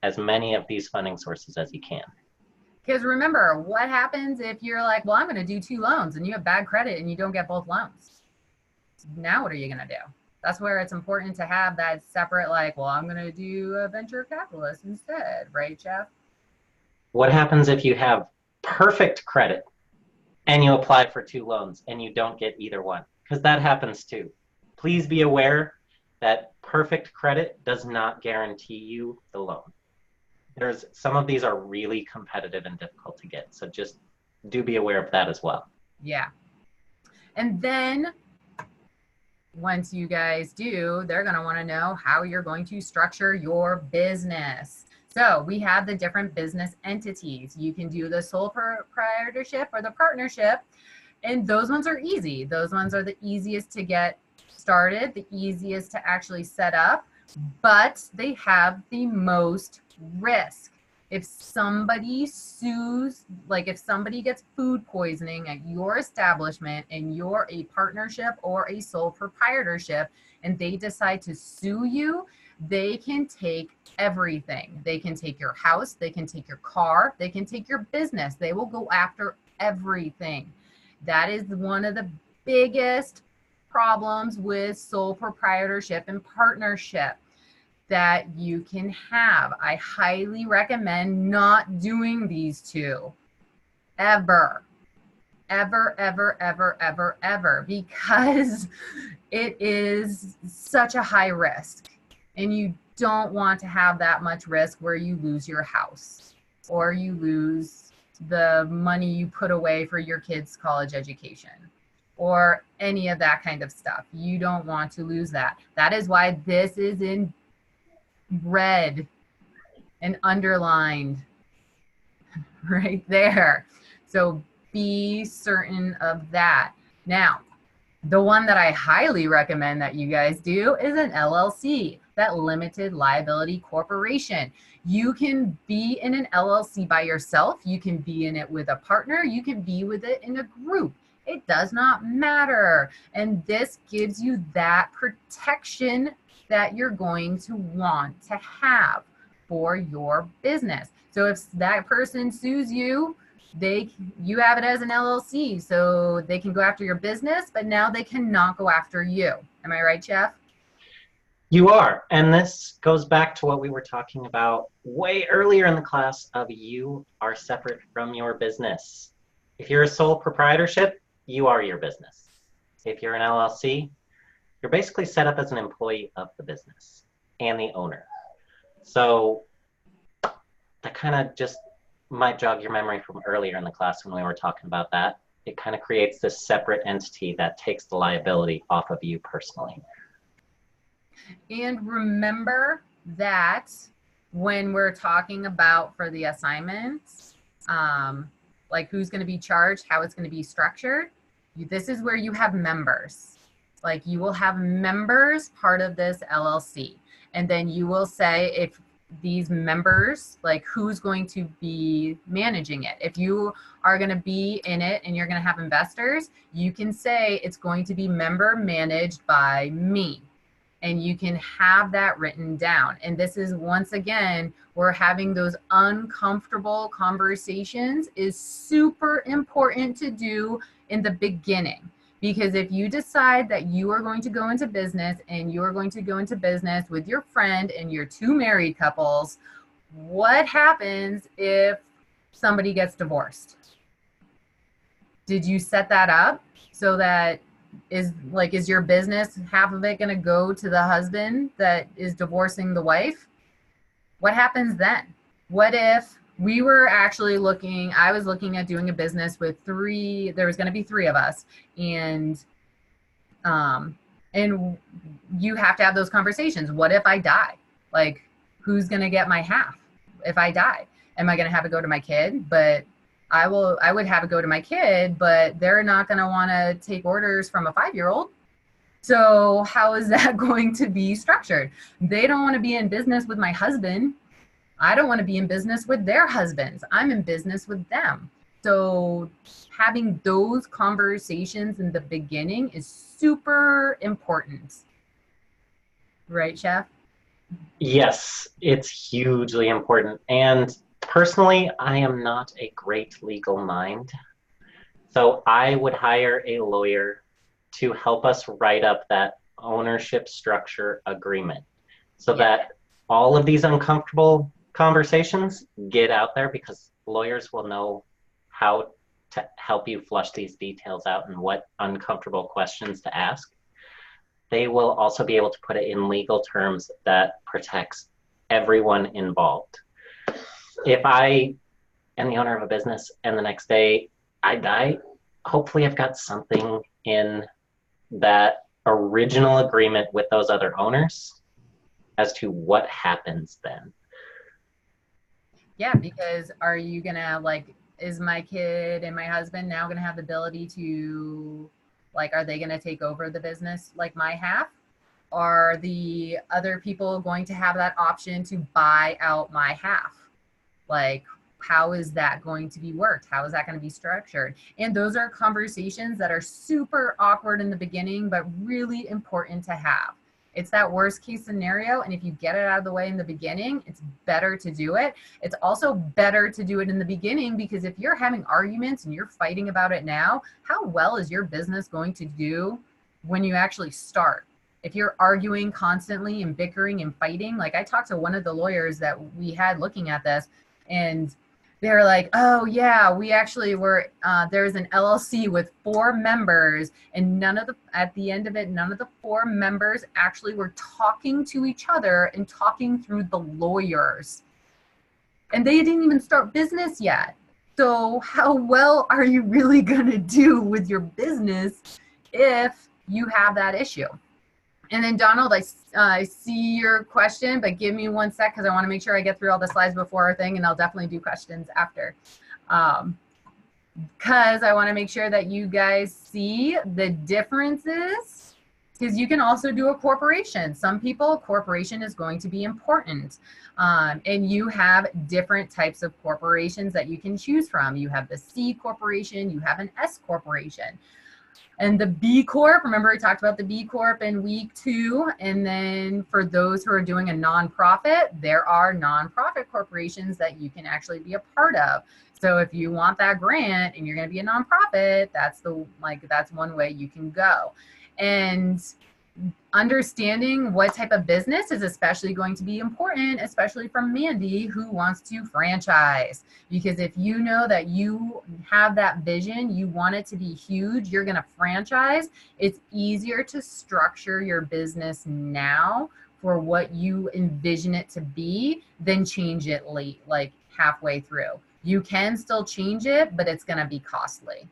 as many of these funding sources as you can. Because remember, what happens if you're like, well, I'm going to do 2 loans and you have bad credit and you don't get both loans? Now what are you going to do? That's where it's important to have that separate, like, well, I'm going to do a venture capitalist instead, right, Jeff? What happens if you have perfect credit and you apply for 2 loans and you don't get either one? Because that happens too. Please be aware that perfect credit does not guarantee you the loan. Some of these are really competitive and difficult to get. So just do be aware of that as well. Yeah. And then once you guys do, they're going to want to know how you're going to structure your business. So we have the different business entities. You can do the sole proprietorship or the partnership, and those ones are easy. Those ones are the easiest to get started, the easiest to actually set up, but they have the most risk. If somebody sues, like if somebody gets food poisoning at your establishment and you're a partnership or a sole proprietorship and they decide to sue you, they can take everything. They can take your house, they can take your car, they can take your business. They will go after everything. That is one of the biggest problems with sole proprietorship and partnership that you can have. I highly recommend not doing these 2 ever, because it is such a high risk and you don't want to have that much risk where you lose your house or you lose the money you put away for your kids' college education or any of that kind of stuff. You don't want to lose that. That is why this is in red and underlined right there. So be certain of that. Now, the one that I highly recommend that you guys do is an LLC, that limited liability corporation. You can be in an LLC by yourself. You can be in it with a partner. You can be with it in a group. It does not matter. And this gives you that protection that you're going to want to have for your business. So if that person sues you, you have it as an LLC, so they can go after your business, but now they cannot go after you. Am I right, Jeff? You are, and this goes back to what we were talking about way earlier in the class of you are separate from your business. If you're a sole proprietorship, you are your business. If you're an LLC, you're basically set up as an employee of the business and the owner. So that kind of just might jog your memory from earlier in the class when we were talking about that. It kind of creates this separate entity that takes the liability off of you personally. And remember that when we're talking about for the assignments, like who's going to be charged, how it's going to be structured, this is where you have members. Like you will have members part of this LLC. And then you will say if these members, like who's going to be managing it. If you are going to be in it and you're going to have investors, you can say it's going to be member managed by me. And you can have that written down. And this is, once again, we're having those uncomfortable conversations is super important to do in the beginning. Because if you decide that you are going to go into business and you are going to go into business with your friend and your 2 married couples, what happens if somebody gets divorced? Did you set that up so that is your business, half of it going to go to the husband that is divorcing the wife? What happens then? What if we were actually I was looking at doing a business with 3, there was going to be 3 of us, and you have to have those conversations. What if I die? Like, who's going to get my half if I die? Am I going to have it go to my kid? But I would have it go to my kid, but they're not going to want to take orders from a 5-year-old. So how is that going to be structured? They don't want to be in business with my husband. I don't want to be in business with their husbands. I'm in business with them. So having those conversations in the beginning is super important. Right, Chef? Yes, it's hugely important. And personally, I am not a great legal mind. So I would hire a lawyer to help us write up that ownership structure agreement so Yeah. that all of these uncomfortable conversations get out there, because lawyers will know how to help you flush these details out and what uncomfortable questions to ask. They will also be able to put it in legal terms that protects everyone involved. If I am the owner of a business and the next day I die, hopefully I've got something in that original agreement with those other owners as to what happens then. Yeah, because are you gonna like, is my kid and my husband now gonna have the ability to, like, are they gonna take over the business like my half? Are the other people going to have that option to buy out my half? Like, how is that going to be worked? How is that going to be structured? And those are conversations that are super awkward in the beginning, but really important to have. It's that worst case scenario. And if you get it out of the way in the beginning, it's better to do it. It's also better to do it in the beginning, because if you're having arguments and you're fighting about it now, how well is your business going to do when you actually start? If you're arguing constantly and bickering and fighting, like I talked to one of the lawyers that we had looking at this, and they're like, oh yeah, we actually were, there's an LLC with 4 members, and at the end of it, none of the 4 members actually were talking to each other and talking through the lawyers. And they didn't even start business yet. So how well are you really gonna do with your business if you have that issue? And then Donald, I see your question, but give me 1 sec because I want to make sure I get through all the slides before our thing, and I'll definitely do questions after. Because I want to make sure that you guys see the differences, because you can also do a corporation. Some people, corporation is going to be important. And you have different types of corporations that you can choose from. You have the C corporation, you have an S corporation. And the B Corp, remember we talked about the B Corp in week 2. And then for those who are doing a nonprofit, there are nonprofit corporations that you can actually be a part of. So if you want that grant and you're going to be a nonprofit, that's one way you can go. And understanding what type of business is especially going to be important, especially from Mandy, who wants to franchise. Because if you know that you have that vision, you want it to be huge, you're going to franchise, it's easier to structure your business now for what you envision it to be than change it late, like halfway through. You can still change it, but it's going to be costly.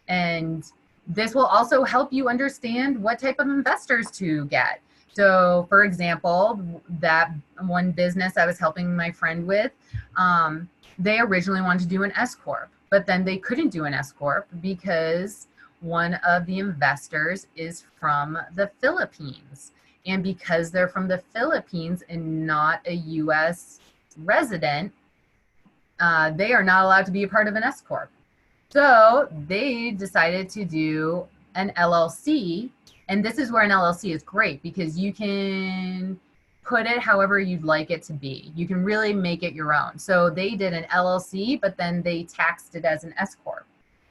And this will also help you understand what type of investors to get. So for example, that one business I was helping my friend with, they originally wanted to do an S Corp, but then they couldn't do an S Corp because one of the investors is from the Philippines. And because they're from the Philippines and not a US resident, they are not allowed to be a part of an S Corp. So they decided to do an LLC, and this is where an LLC is great because you can put it however you'd like it to be. You can really make it your own. So they did an LLC, but then they taxed it as an S Corp.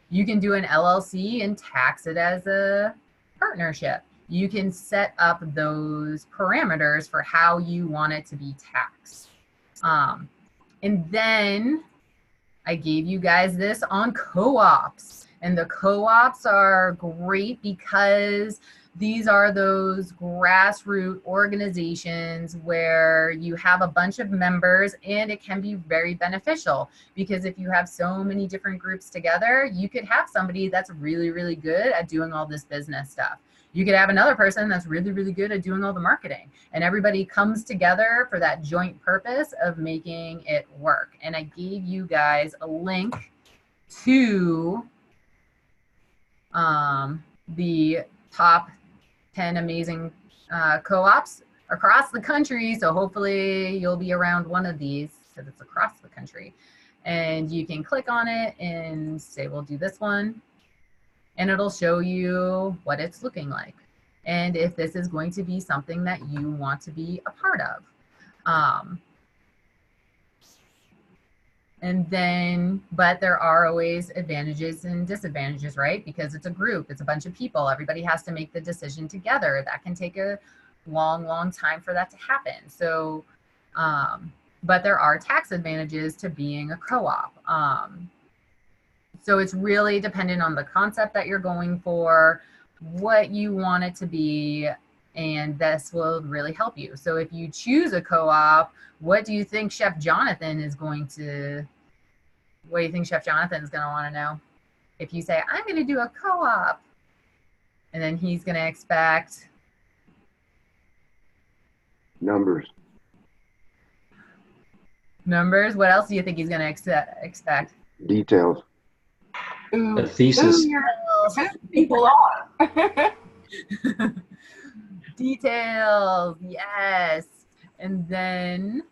You can do an LLC and tax it as a partnership. You can set up those parameters for how you want it to be taxed. And then I gave you guys this on co-ops, and the co-ops are great because these are those grassroots organizations where you have a bunch of members, and it can be very beneficial because if you have so many different groups together, you could have somebody that's really, really good at doing all this business stuff. You could have another person that's really, really good at doing all the marketing, and everybody comes together for that joint purpose of making it work. And I gave you guys a link to the top 10 amazing co-ops across the country. So hopefully you'll be around one of these because it's across the country. And you can click on it and say, we'll do this one. And it'll show you what it's looking like. And if this is going to be something that you want to be a part of. And then, but there are always advantages and disadvantages, right? Because it's a group, it's a bunch of people. Everybody has to make the decision together. That can take a long time for that to happen. So, but there are tax advantages to being a co-op. So it's really dependent on the concept that you're going for, what you want it to be, and this will really help you. So if you choose a co-op, what do you think Chef Jonathan is going to want to know? If you say, I'm going to do a co-op, and then he's going to expect Numbers. What else do you think he's going to expect? Details. The thesis. People are. Details, yes. And then,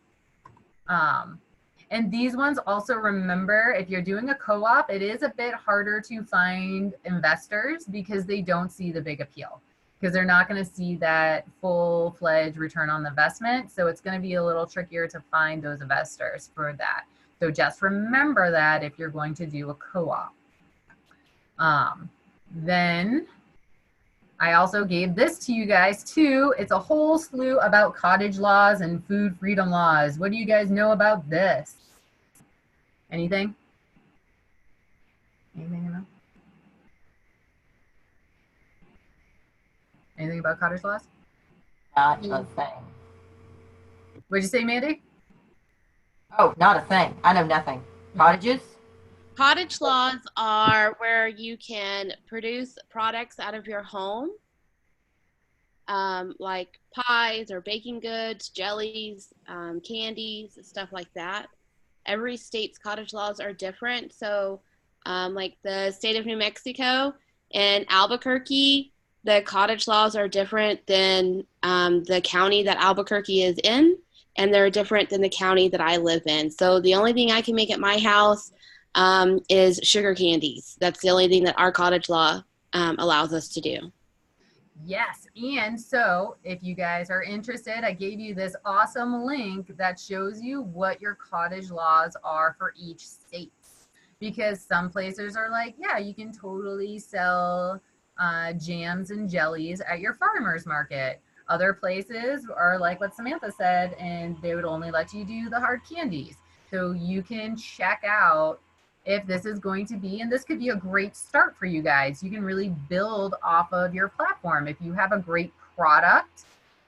and these ones also, remember, if you're doing a co-op, it is a bit harder to find investors because they don't see the big appeal, because they're not going to see that full-fledged return on the investment. So it's going to be a little trickier to find those investors for that. So just remember that if you're going to do a co-op. Then I also gave this to you guys too. It's a whole slew about cottage laws and food freedom laws. What do you guys know about this? Anything? Anything about? Anything about cottage laws? Not a thing. What'd you say, Mandy? Oh, not a thing. I know nothing. Cottages? Cottage laws are where you can produce products out of your home, like pies or baking goods, jellies, candies, stuff like that. Every state's cottage laws are different. So like the state of New Mexico and Albuquerque, the cottage laws are different than the county that Albuquerque is in, and they're different than the county that I live in. So the only thing I can make at my house is sugar candies. That's the only thing that our cottage law allows us to do. Yes, and so if you guys are interested, I gave you this awesome link that shows you what your cottage laws are for each state. Because some places are like, yeah, you can totally sell jams and jellies at your farmer's market. Other places are like what Samantha said, and they would only let you do the hard candies. So you can check out if this is going to be, and this could be a great start for you guys. You can really build off of your platform. If you have a great product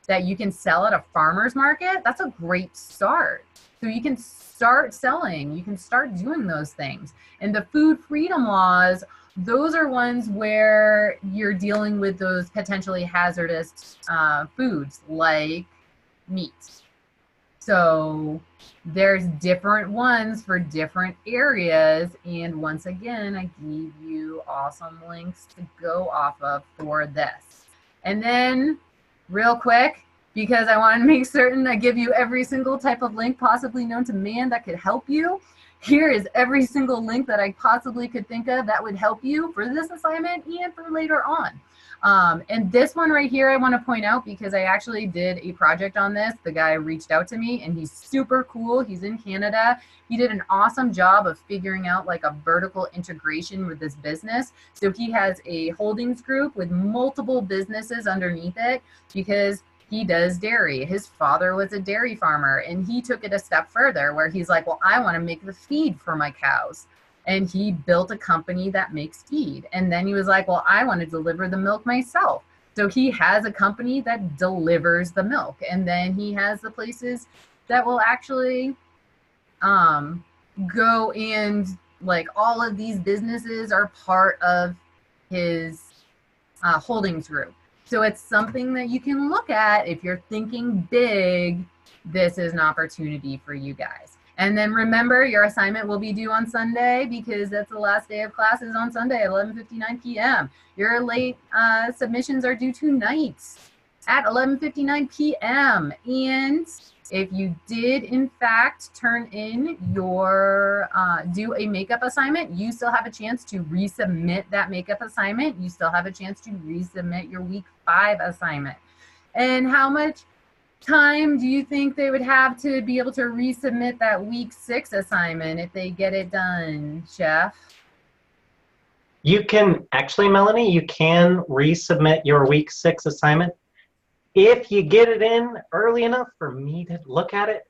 that you can sell at a farmer's market, that's a great start. So you can start selling, you can start doing those things. And the food freedom laws, those are ones where you're dealing with those potentially hazardous foods like meat. So there's different ones for different areas. And once again, I gave you awesome links to go off of for this. And then real quick, because I want to make certain I give you every single type of link possibly known to man that could help you. Here is every single link that I possibly could think of that would help you for this assignment and for later on. And this one right here, I want to point out because I actually did a project on this. The guy reached out to me and he's super cool. He's in Canada. He did an awesome job of figuring out like a vertical integration with this business. So he has a holdings group with multiple businesses underneath it because he does dairy. His father was a dairy farmer, and he took it a step further where he's like, well, I want to make the feed for my cows. And he built a company that makes feed. And then he was like, well, I want to deliver the milk myself. So he has a company that delivers the milk. And then he has the places that will actually go and like all of these businesses are part of his holdings group. So it's something that you can look at if you're thinking big. This is an opportunity for you guys. And then remember, your assignment will be due on Sunday because that's the last day of classes on Sunday at 11:59 p.m. Your late submissions are due tonight at 11:59 p.m. And if you did, in fact, turn in your, do a makeup assignment, you still have a chance to resubmit that makeup assignment. You still have a chance to resubmit your week 5 assignment. And how much time do you think they would have to be able to resubmit that week 6 assignment if they get it done, Chef? You can, actually, Melanie, you can resubmit your week 6 assignment if you get it in early enough for me to look at it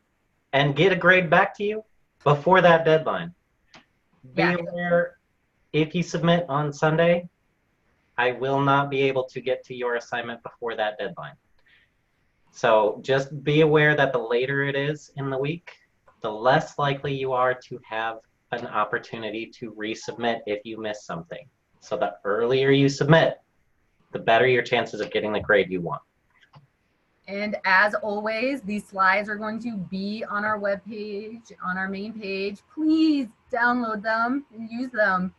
and get a grade back to you before that deadline. Be aware, if you submit on Sunday, I will not be able to get to your assignment before that deadline. So just be aware that the later it is in the week, the less likely you are to have an opportunity to resubmit if you miss something. So the earlier you submit, the better your chances of getting the grade you want. And as always, these slides are going to be on our webpage, on our main page. Please download them and use them.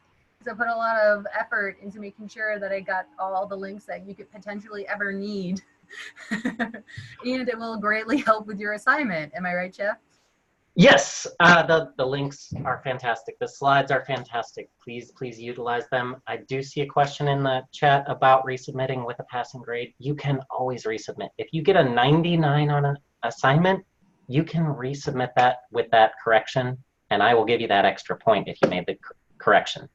So I put a lot of effort into making sure that I got all the links that you could potentially ever need. And it will greatly help with your assignment. Am I right, Chef? Yes, the links are fantastic. The slides are fantastic. Please utilize them. I do see a question in the chat about resubmitting with a passing grade. You can always resubmit. If you get a 99 on an assignment, you can resubmit that with that correction, and I will give you that extra point if you made the correction.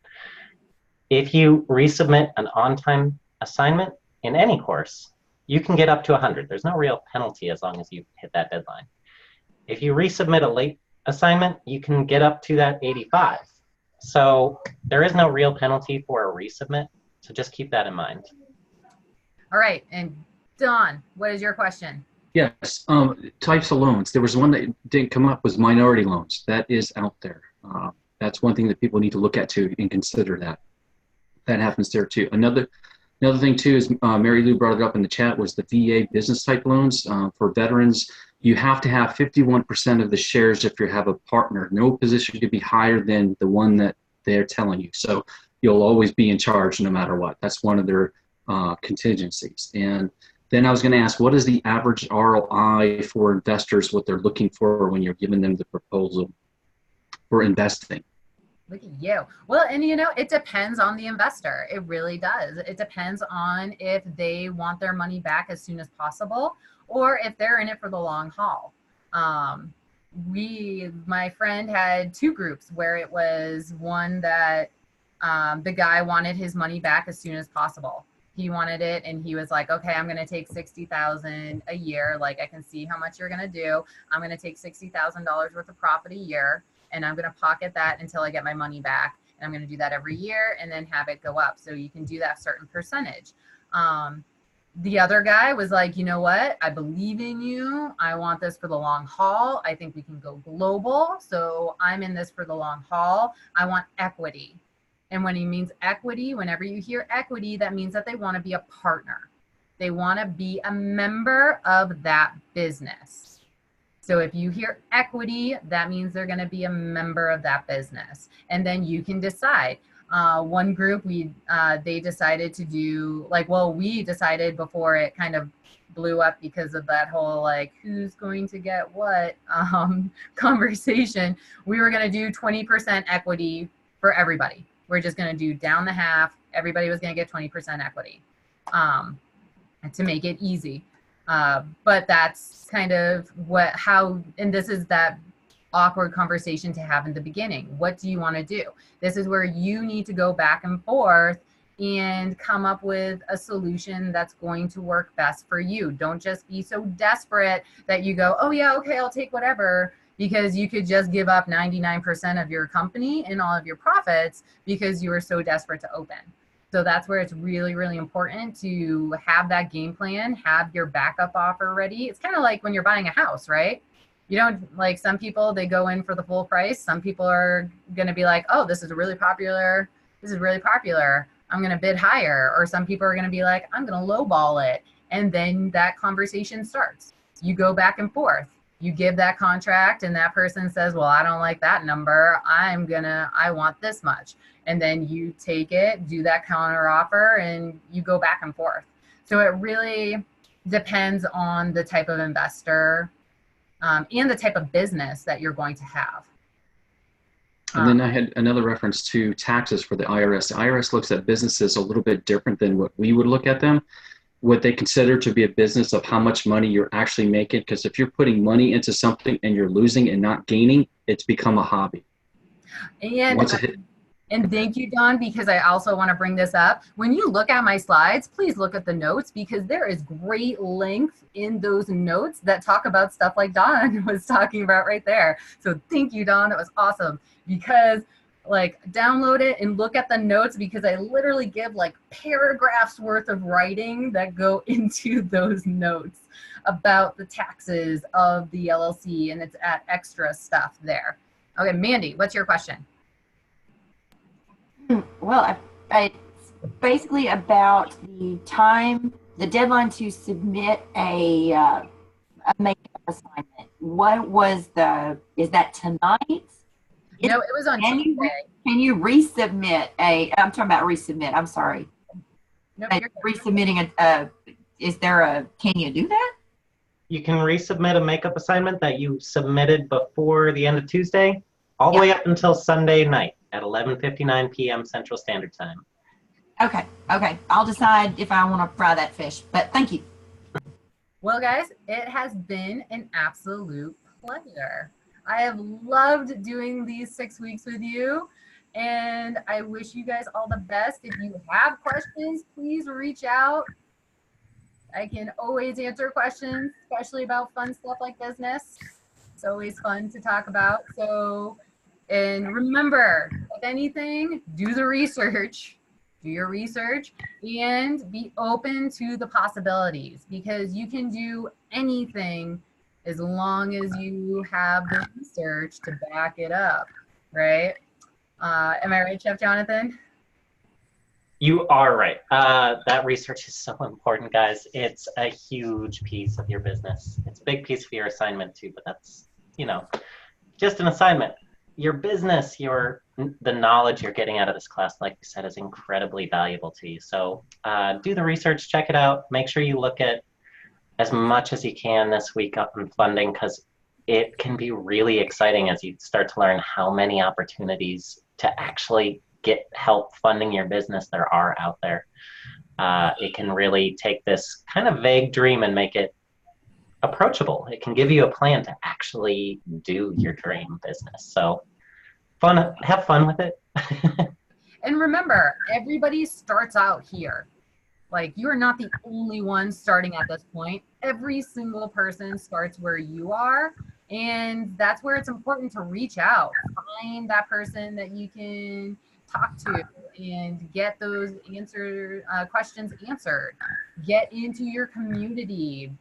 If you resubmit an on-time assignment in any course, you can get up to 100. There's no real penalty as long as you hit that deadline. If you resubmit a late assignment, you can get up to that 85. So there is no real penalty for a resubmit, so just keep that in mind. All right, and Don, what is your question? Yes, types of loans. There was one that didn't come up, was minority loans. That is out there. That's one thing that people need to look at too and consider that. That happens there too. Another thing too is Mary Lou brought it up in the chat, was the VA business type loans for veterans. You have to have 51% of the shares if you have a partner. No position could be higher than the one that they're telling you. So you'll always be in charge no matter what. That's one of their contingencies. And then I was going to ask, what is the average ROI for investors, what they're looking for when you're giving them the proposal for investing? Look at you. Well, and you know, it depends on the investor. It really does. It depends on if they want their money back as soon as possible, or if they're in it for the long haul. My friend had 2 groups where it was one that the guy wanted his money back as soon as possible. He wanted it, and he was like, okay, I'm going to take $60,000 a year. Like, I can see how much you're going to do. I'm going to take $60,000 worth of profit a year, and I'm going to pocket that until I get my money back. And I'm going to do that every year and then have it go up. So you can do that certain percentage. The other guy was like, you know what? I believe in you. I want this for the long haul. I think we can go global. So I'm in this for the long haul. I want equity. And when he means equity, whenever you hear equity, that means that they want to be a partner. They want to be a member of that business. So if you hear equity, that means they're going to be a member of that business. And then you can decide. One group, they decided to do, like, well, we decided before it kind of blew up because of that whole, like, who's going to get what conversation. We were going to do 20% equity for everybody. We're just going to do down the half. Everybody was going to get 20% equity to make it easy. But that's kind of and this is that awkward conversation to have in the beginning. What do you want to do? This is where you need to go back and forth and come up with a solution that's going to work best for you. Don't just be so desperate that you go, oh yeah, okay, I'll take whatever, because you could just give up 99% of your company and all of your profits because you were so desperate to open. So that's where it's really, really important to have that game plan, have your backup offer ready. It's kind of like when you're buying a house, right? You don't, like, some people, they go in for the full price. Some people are going to be like, oh, this is really popular. I'm going to bid higher. Or some people are going to be like, I'm going to lowball it. And then that conversation starts. You go back and forth. You give that contract and that person says, well, I don't like that number. I want this much. And then you take it, do that counter offer, and you go back and forth. So it really depends on the type of investor and the type of business that you're going to have. And then I had another reference to taxes for the IRS. The IRS looks at businesses a little bit different than what we would look at them. What they consider to be a business of how much money you're actually making. Because if you're putting money into something and you're losing and not gaining, it's become a hobby. And thank you, Don, because I also want to bring this up. When you look at my slides, please look at the notes, because there is great length in those notes that talk about stuff like Don was talking about right there. So thank you, Don. That was awesome. Because like, download it and look at the notes, because I literally give like paragraphs worth of writing that go into those notes about the taxes of the LLC, and it's at extra stuff there. Okay, Mandy, what's your question? Well, it's basically about the deadline to submit a makeup assignment. Is that tonight? No, it was on Tuesday. Can you resubmit I'm talking about resubmit, I'm sorry. Nope, Resubmitting can you do that? You can resubmit a makeup assignment that you submitted before the end of Tuesday, all the way up until Sunday night at 11:59 p.m. Central Standard Time. Okay. I'll decide if I want to fry that fish, but thank you. Well, guys, it has been an absolute pleasure. I have loved doing these 6 weeks with you, and I wish you guys all the best. If you have questions, please reach out. I can always answer questions, especially about fun stuff like business. It's always fun to talk about. So, and remember, if anything, do the research. Do your research and be open to the possibilities, because you can do anything as long as you have the research to back it up, right? Am I right, Chef Jonathan? You are right. That research is so important, guys. It's a huge piece of your business. It's a big piece of your assignment too, but that's, just an assignment. Your business, the knowledge you're getting out of this class, like you said, is incredibly valuable to you. So do the research, check it out. Make sure you look at as much as you can this week up in funding, because it can be really exciting as you start to learn how many opportunities to actually get help funding your business there are out there. It can really take this kind of vague dream and make it approachable. It can give you a plan to actually do your dream business. So have fun with it. And remember, everybody starts out here. Like, you're not the only one starting at this point. Every single person starts where you are. And that's where it's important to reach out. Find that person that you can talk to and get those questions answered. Get into your community.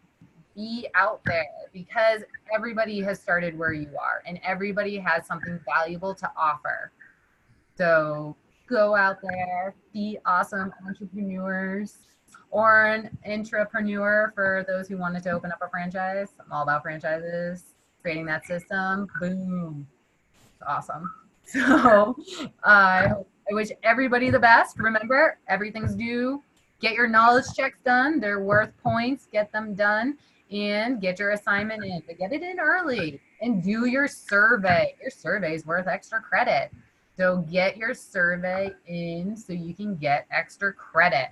Be out there, because everybody has started where you are and everybody has something valuable to offer. So go out there, be awesome entrepreneurs, or an intrapreneur for those who wanted to open up a franchise. I'm all about franchises, creating that system. Boom. It's awesome. So I wish everybody the best. Remember, everything's due. Get your knowledge checks done. They're worth points. Get them done. And get your assignment in, but get it in early and do your survey. Your survey is worth extra credit. So get your survey in so you can get extra credit.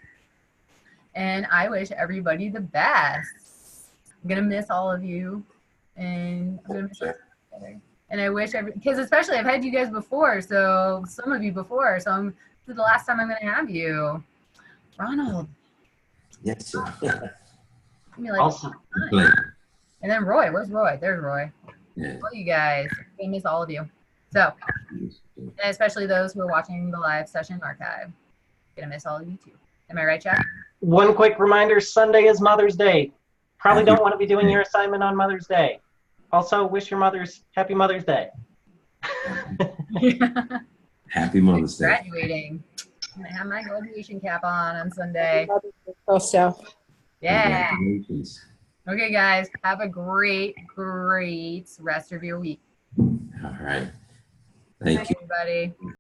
And I wish everybody the best. I'm going to miss all of you. And I'm going to miss you. And I wish because especially I've had you guys before, so some of you before. So this is the last time I'm going to have you. Ronald. Yes, sir. Like, Awesome. And then Roy, where's Roy? There's Roy. Yeah. All you guys, I miss all of you. So, and especially those who are watching the live session archive, gonna miss all of you too. Am I right, Jack? One quick reminder: Sunday is Mother's Day. Probably don't want to be doing your assignment on Mother's Day. Also, wish your mothers Happy Mother's Day. Happy Mother's Day. Graduating. I'm gonna have my graduation cap on Sunday. Also. Yeah. Congratulations. Okay, guys, have a great rest of your week. All right. Thank you. Everybody.